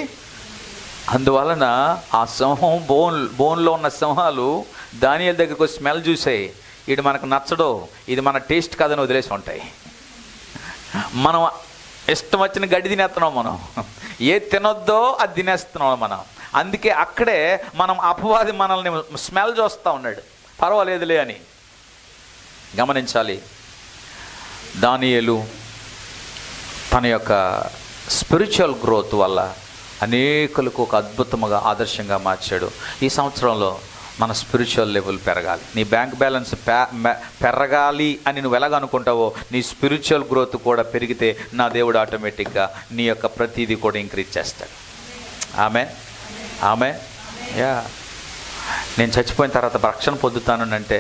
అందువలన ఆ సింహం బోన్లో ఉన్న సింహాలు దానియేలు దగ్గరకు స్మెల్ చూసాయి, ఇది మనకు నచ్చడో, ఇది మన టేస్ట్ కాదని వదిలేసి ఉంటాయి. మనం ఇష్టం వచ్చిన గడ్డి తినేస్తున్నాం, మనం ఏది తినొద్దో అది తినేస్తున్నాం మనం. అందుకే అక్కడే మనం అపవాది మనల్ని స్మెల్ చూస్తూ ఉన్నాడు, పర్వాలేదులే అని. గమనించాలి, దానియేలు తన యొక్క స్పిరిచువల్ గ్రోత్ వల్ల అనేకులకు ఒక అద్భుతముగా ఆదర్శంగా మార్చాడు. ఈ సంవత్సరంలో మన స్పిరిచువల్ లెవెల్ పెరగాలి, నీ బ్యాంక్ బ్యాలెన్స్ పెరగాలి అని నువ్వు ఎలాగనుకుంటావో, నీ స్పిరిచువల్ గ్రోత్ కూడా పెరిగితే నా దేవుడు ఆటోమేటిక్గా నీ యొక్క ప్రతిదీ కూడా ఇంక్రీజ్ చేస్తాడు. ఆమె యా. నేను చచ్చిపోయిన తర్వాత రక్షణ పొందుతాను అంటే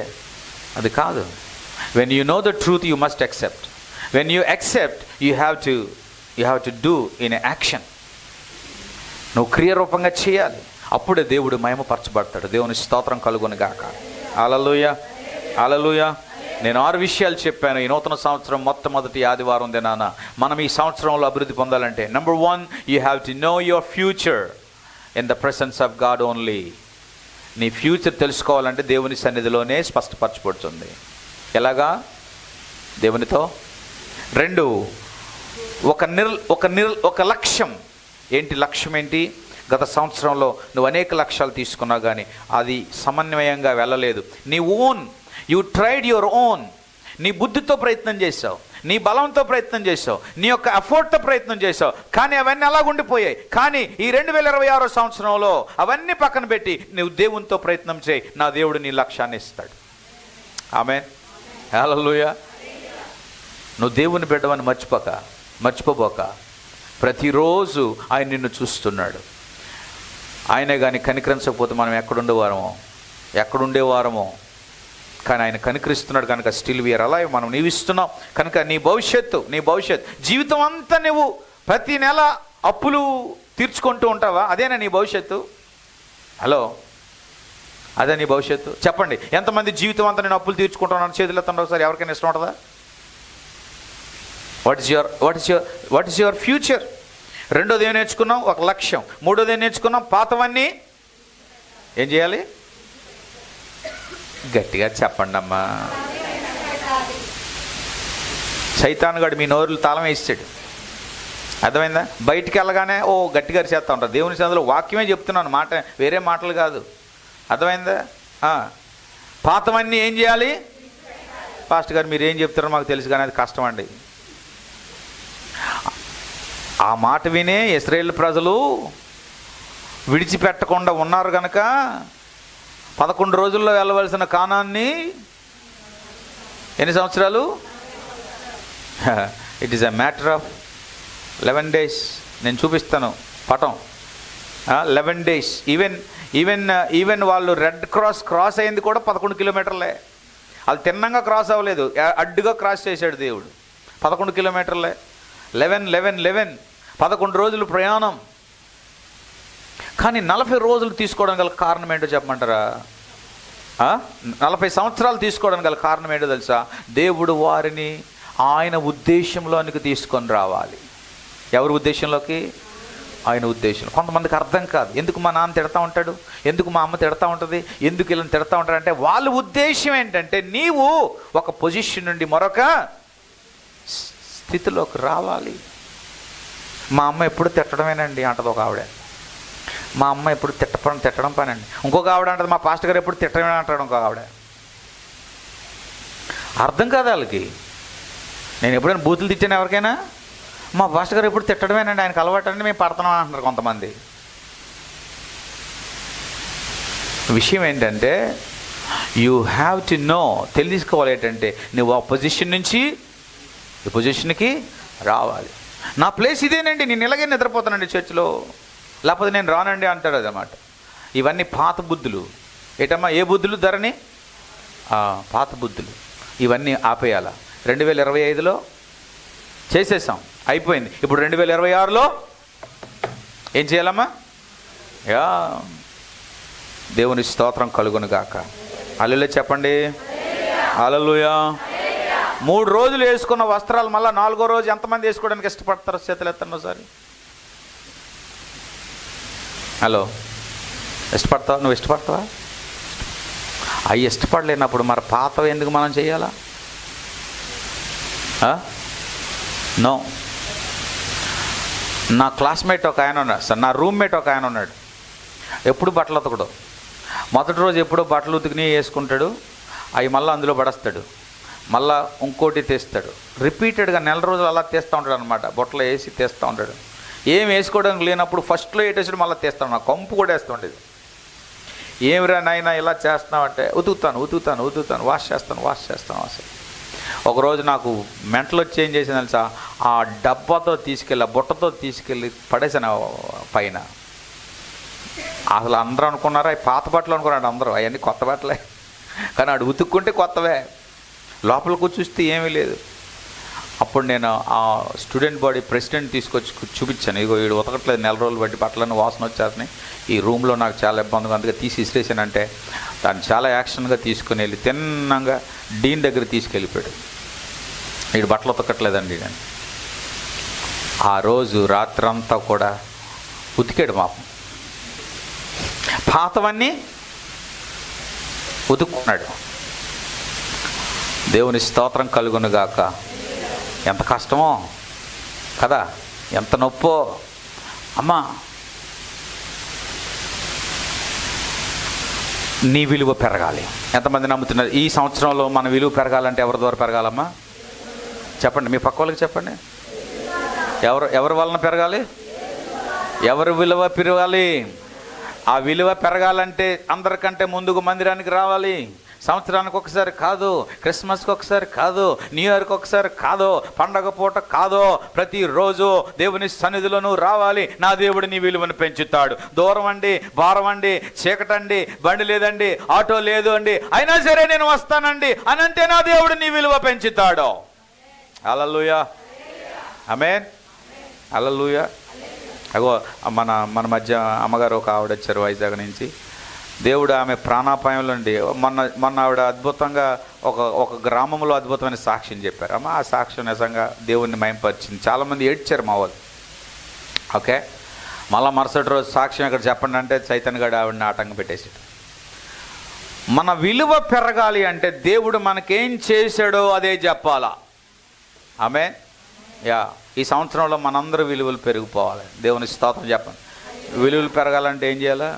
అది కాదు. When you know the truth you must accept. When you accept you have to do in action. నువ్వు క్రియారూపంగా చేయాలి, అప్పుడే దేవుడు మహిమపరచబడతాడు. దేవుని స్తోత్రం కలుగును గాక. హల్లెలూయా, హల్లెలూయా. నేను 6 విషయాలు చెప్పాను. ఈ నూతన సంవత్సరం మొట్టమొదటి ఆదివారం దినాన మనం ఈ సంవత్సరంలో అభివృద్ధి పొందాలంటే, number 1, you have to know your future in the presence of God only. నీ ఫ్యూచర్ తెలుసుకోవాలంటే దేవుని సన్నిధిలోనే స్పష్టపరచబడుతుంది. ఎలాగా? దేవునితో. 2, ఒక లక్ష్యం. ఏంటి లక్ష్యం? ఏంటి? గత సంవత్సరంలో నువ్వు అనేక లక్ష్యాలు తీసుకున్నావు, కానీ అది సమన్వయంగా వెళ్ళలేదు. You tried your own. నీ బుద్ధితో ప్రయత్నం చేసావు, నీ బలంతో ప్రయత్నం చేసావు, నీ యొక్క ఎఫర్ట్తో ప్రయత్నం చేసావు, కానీ అవన్నీ అలాగుండిపోయాయి. కానీ ఈ 2026 సంవత్సరంలో అవన్నీ పక్కన పెట్టి నువ్వు దేవునితో ప్రయత్నం చేయి, నా దేవుడు నీ లక్ష్యాన్ని ఇస్తాడు. ఆమేన్, హల్లెలూయా. నువ్వు దేవుని బిడ్డవని మర్చిపోబోక. ప్రతిరోజు ఆయన నిన్ను చూస్తున్నాడు. ఆయనే కానీ కనికరించకపోతే మనం ఎక్కడుండేవారమో. కానీ ఆయన కనికరిస్తున్నాడు కనుక స్టిల్ వీఆర్ అలైవ్. మనం నీవిస్తున్నాం కనుక నీ భవిష్యత్తు జీవితం అంతా నువ్వు ప్రతి నెల అప్పులు తీర్చుకుంటూ ఉంటావా? అదేనా నీ భవిష్యత్తు? హలో, అదే నీ భవిష్యత్తు? చెప్పండి, ఎంతమంది జీవితం అంతా నేను అప్పులు తీర్చుకుంటున్నాను? చేతులు ఎత్తండి ఒకసారి. ఎవరికైనా ఇష్టం ఉంటుందా? What is your future? 2వది ఏం నేర్చుకున్నాం? ఒక లక్ష్యం. 3వది ఏం నేర్చుకున్నాం? పాతవన్నీ ఏం చేయాలి? గట్టిగా చెప్పండి అమ్మా. సైతాను గాడు మీ నోరులు తాళం వేసాడు, అర్థమైందా? బయటికి వెళ్ళగానే గట్టిగా చేస్తూ ఉంటారు. దేవుని సన్నిధిలో వాక్యమే చెప్తున్నాను, మాట వేరే మాటలు కాదు, అర్థమైందా? పాతవన్నీ ఏం చేయాలి? పాస్టర్ గారు మీరు ఏం చెప్తారో మాకు తెలుసు, కానీ అది కష్టం అండి. ఆ మాట వినే ఇశ్రాయేలు ప్రజలు విడిచిపెట్టకుండా ఉన్నారు కనుక 11 రోజుల్లో వెళ్ళవలసిన కానాన్ని ఎన్ని సంవత్సరాలు? It is a matter of 11 days. నేను చూపిస్తాను పటం. 11 days. ఈవెన్ వాళ్ళు రెడ్ క్రాస్ అయింది కూడా 11 కిలోమీటర్లే. వాళ్ళు తిన్నంగా క్రాస్ అవ్వలేదు, అడ్డుగా క్రాస్ చేశాడు దేవుడు. 11 కిలోమీటర్లే. 11 రోజులు ప్రయాణం. కానీ 40 రోజులు తీసుకోవడం గల కారణం ఏంటో చెప్పమంటారా? 40 సంవత్సరాలు తీసుకోవడం గల కారణం ఏంటో తెలుసా? దేవుడు వారిని ఆయన ఉద్దేశంలోనికి తీసుకొని రావాలి. ఎవరి ఉద్దేశంలోకి? ఆయన ఉద్దేశం. కొంతమందికి అర్థం కాదు. ఎందుకు మా నాన్న తిడతా ఉంటాడు, ఎందుకు మా అమ్మ తిడతా ఉంటుంది, ఎందుకు ఇలా తిడతా ఉంటాడంటే వాళ్ళ ఉద్దేశం ఏంటంటే నీవు ఒక పొజిషన్ నుండి మరొక స్థితిలోకి రావాలి. మా అమ్మ ఎప్పుడు తిట్టడమేనండి అంటది ఒక ఆవిడ. మా అమ్మ ఎప్పుడు తిట్టడం పనండి. ఇంకొక ఆవిడ అంటది మా పాస్టర్ గారు ఎప్పుడు తిట్టడమే అంటాడు ఇంకొక ఆవిడ. అర్థం కాదు వాళ్ళకి. నేను ఎప్పుడైనా బూతులు తిట్టాను ఎవరికైనా? మా పాస్టర్ గారు ఎప్పుడు తిట్టడమేనండి, ఆయనకు అలవాటు అండి, మేము పడుతున్నాం అంటున్నారు కొంతమంది. విషయం ఏంటంటే యూ హ్యావ్ టు నో, తెలుసుకోవాలి ఏంటంటే నువ్వు ఆ పొజిషన్ నుంచి ఈ పొజిషన్కి రావాలి. నా ప్లేస్ ఇదేనండి, నేను ఇలాగే నిద్రపోతానండి చర్చిలో, లేకపోతే నేను రానండి అంటాడు అన్నమాట. ఇవన్నీ పాత బుద్ధులు. ఏటమ్మా? ఏ బుద్ధులు? ధరణి పాత బుద్ధులు ఇవన్నీ ఆపేయాలా. 2025లో చేసేసాం, అయిపోయింది. ఇప్పుడు 2026లో ఏం చేయాలమ్మా? యా, దేవుని స్తోత్రం కలుగును గాక. హల్లెలూయా చెప్పండి. హల్లెలూయా. 3 రోజులు వేసుకున్న వస్త్రాలు మళ్ళీ 4వ రోజు ఎంతమంది వేసుకోవడానికి ఇష్టపడతారు? చేతులు ఎత్తండి ఒకసారి. హలో, ఇష్టపడతావా? నువ్వు ఇష్టపడతావా? అవి ఇష్టపడలేనప్పుడు మరి పాతవి ఎందుకు మనం చేయాలా? నో. నా క్లాస్మేట్ ఒక ఆయన ఉన్నాడు సార్, నా రూమ్మేట్ ఒక ఆయన ఉన్నాడు. ఎప్పుడు బట్టలు ఉతకడు. మొదటి రోజు ఎప్పుడో బట్టలు ఉతికిని వేసుకుంటాడు, అవి మళ్ళీ అందులో పడేస్తాడు, మళ్ళీ ఇంకోటి తీస్తాడు. రిపీటెడ్గా నెల రోజులు అలా తీస్తూ ఉంటాడు అనమాట. బొట్టలో వేసి తీస్తూ ఉంటాడు. ఏం వేసుకోవడానికి లేనప్పుడు ఫస్ట్లో వేసేసాడు, మళ్ళీ తీస్తాడు. నా కంపు కూడా వేస్తుండేది. ఏమిరా నాయనా ఇలా చేస్తున్నావంటే, ఉతుకుతాను, వాష్ చేస్తాను. ఒకరోజు నాకు మెంటలు వచ్చి ఏం చేసింది తెలుసా? ఆ డబ్బాతో తీసుకెళ్ళి, ఆ బుట్టతో తీసుకెళ్ళి పడేసాను పైన. అసలు అందరూ అనుకున్నారు అవి పాత బట్టలు అనుకున్నాడు అందరూ, అవన్నీ కొత్త బట్టలే. కానీ ఆడు ఉతుక్కుంటే కొత్తవే, లోపలికి చూస్తే ఏమీ లేదు. అప్పుడు నేను ఆ స్టూడెంట్ బాడీ ప్రెసిడెంట్ తీసుకొచ్చి చూపించాను. ఇగో వీడు ఉతకట్లేదు, నెల రోజులు బట్టి బట్టలను వాసన వచ్చేస్తున్నాయి, ఈ రూమ్లో నాకు చాలా ఇబ్బందిగా, అందుకే తీసి ఇసిరేసానంటే దాన్ని చాలా యాక్షన్గా తీసుకుని వెళ్ళి తిన్నంగా డీన్ దగ్గర తీసుకెళ్ళిపోయాడు. వీడు బట్టలు ఉతకట్లేదండి నేను. ఆ రోజు రాత్రంతా కూడా ఉతికాడు పాపం, పాతవన్నీ ఉతుక్కున్నాడు. దేవుని స్తోత్రం కలుగును గాక. ఎంత కష్టమో కదా, ఎంత నొప్పో అమ్మా. నీ విలువ పెరగాలి. ఎంతమంది నమ్ముతున్నారు? ఈ సంవత్సరంలో మన విలువ పెరగాలంటే ఎవరి ద్వారా పెరగాలమ్మా? చెప్పండి, మీ పక్క వాళ్ళకి చెప్పండి. ఎవరి వలన పెరగాలి? ఎవరి విలువ పెరగాలి? ఆ విలువ పెరగాలంటే అందరికంటే ముందుకు మందిరానికి రావాలి. సంవత్సరానికి ఒకసారి కాదు, క్రిస్మస్కి ఒకసారి కాదు, న్యూ ఇయర్కి ఒకసారి కాదు, పండగ పూట కాదు, ప్రతిరోజు దేవుని సన్నిధిలోనూ రావాలి. నా దేవుడు నీ విలువను పెంచుతాడు. దూరం అండి, భారం అండి, చీకటండి, బండి లేదండి, ఆటో లేదు అండి, అయినా సరే నేను వస్తానండి అనంటే నా దేవుడు నీ విలువ పెంచుతాడు. హల్లెలూయా, ఆమేన్, హల్లెలూయా. అగో మన మధ్య అమ్మగారు ఒక ఆవిడ వచ్చారు వైజాగ్ నుంచి. దేవుడు ఆమె ప్రాణాపాయంలో ఉండి మొన్న ఆవిడ అద్భుతంగా ఒక గ్రామంలో అద్భుతమైన సాక్ష్యం చెప్పారు. అమ్మ ఆ సాక్ష్యం నిజంగా దేవుణ్ణి మయంపరిచింది. చాలామంది ఏడ్చారు మా వాళ్ళు. ఓకే, మళ్ళీ మరుసటి రోజు సాక్ష్యం ఇక్కడ చెప్పండి అంటే చైతన్య గడు ఆవిడని ఆటంకం పెట్టేసాడు. మన విలువ పెరగాలి అంటే దేవుడు మనకేం చేశాడో అదే చెప్పాలా. ఆమేన్. యా, ఈ సంవత్సరంలో మనందరూ విలువలు పెరిగిపోవాలి. దేవుని స్తోత్రం చెప్పండి. విలువలు పెరగాలంటే ఏం చేయాలా?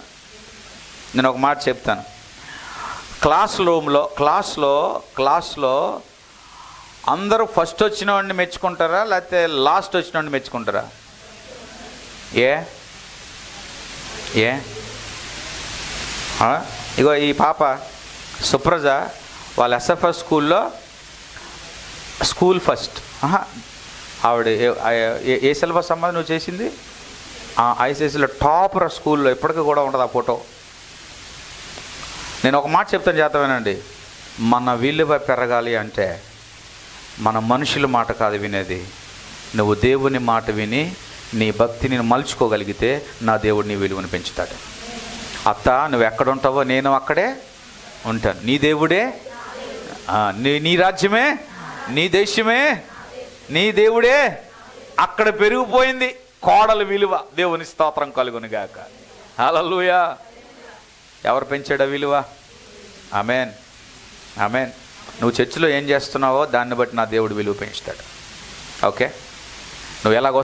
నేను ఒక మాట చెప్తాను. క్లాస్లో అందరూ ఫస్ట్ వచ్చిన వాడిని మెచ్చుకుంటారా లేకపోతే లాస్ట్ వచ్చిన వాడిని మెచ్చుకుంటారా? ఇగో ఈ పాప సుప్రజ వాళ్ళ ఎస్ఎఫ్ఎస్ స్కూల్లో స్కూల్ ఫస్ట్. ఆవిడ ఏ సిలబస్ అమ్మా నువ్వు చేసింది? ఐసిఎస్సిలో టాపర్ స్కూల్లో ఇప్పటికీ కూడా ఉంటుంది ఆ ఫోటో. నేను ఒక మాట చెప్తాను, చేతమేనండి. మన విలువ పెరగాలి అంటే మన మనుషుల మాట కాదు వినేది, నువ్వు దేవుని మాట విని నీ భక్తిని మలుచుకోగలిగితే నా దేవుడు నీ విలువను పెంచుతాడు. అత్త నువ్వు ఎక్కడ ఉంటావో నేను అక్కడే ఉంటాను. నీ దేవుడే, నీ రాజ్యమే, నీ దేశమే, నీ దేవుడే. అక్కడ పెరిగిపోయింది కోడల విలువ. దేవుని స్తోత్రం కలుగును గాక. హల్లెలూయా. ఎవరు పెంచాడా విలువ? ఆమేన్, ఆమేన్. నువ్వు చర్చిలో ఏం చేస్తున్నావో దాన్ని బట్టి నా దేవుడు విలువ పెంచుతాడు. ఓకే, నువ్వు ఎలాగో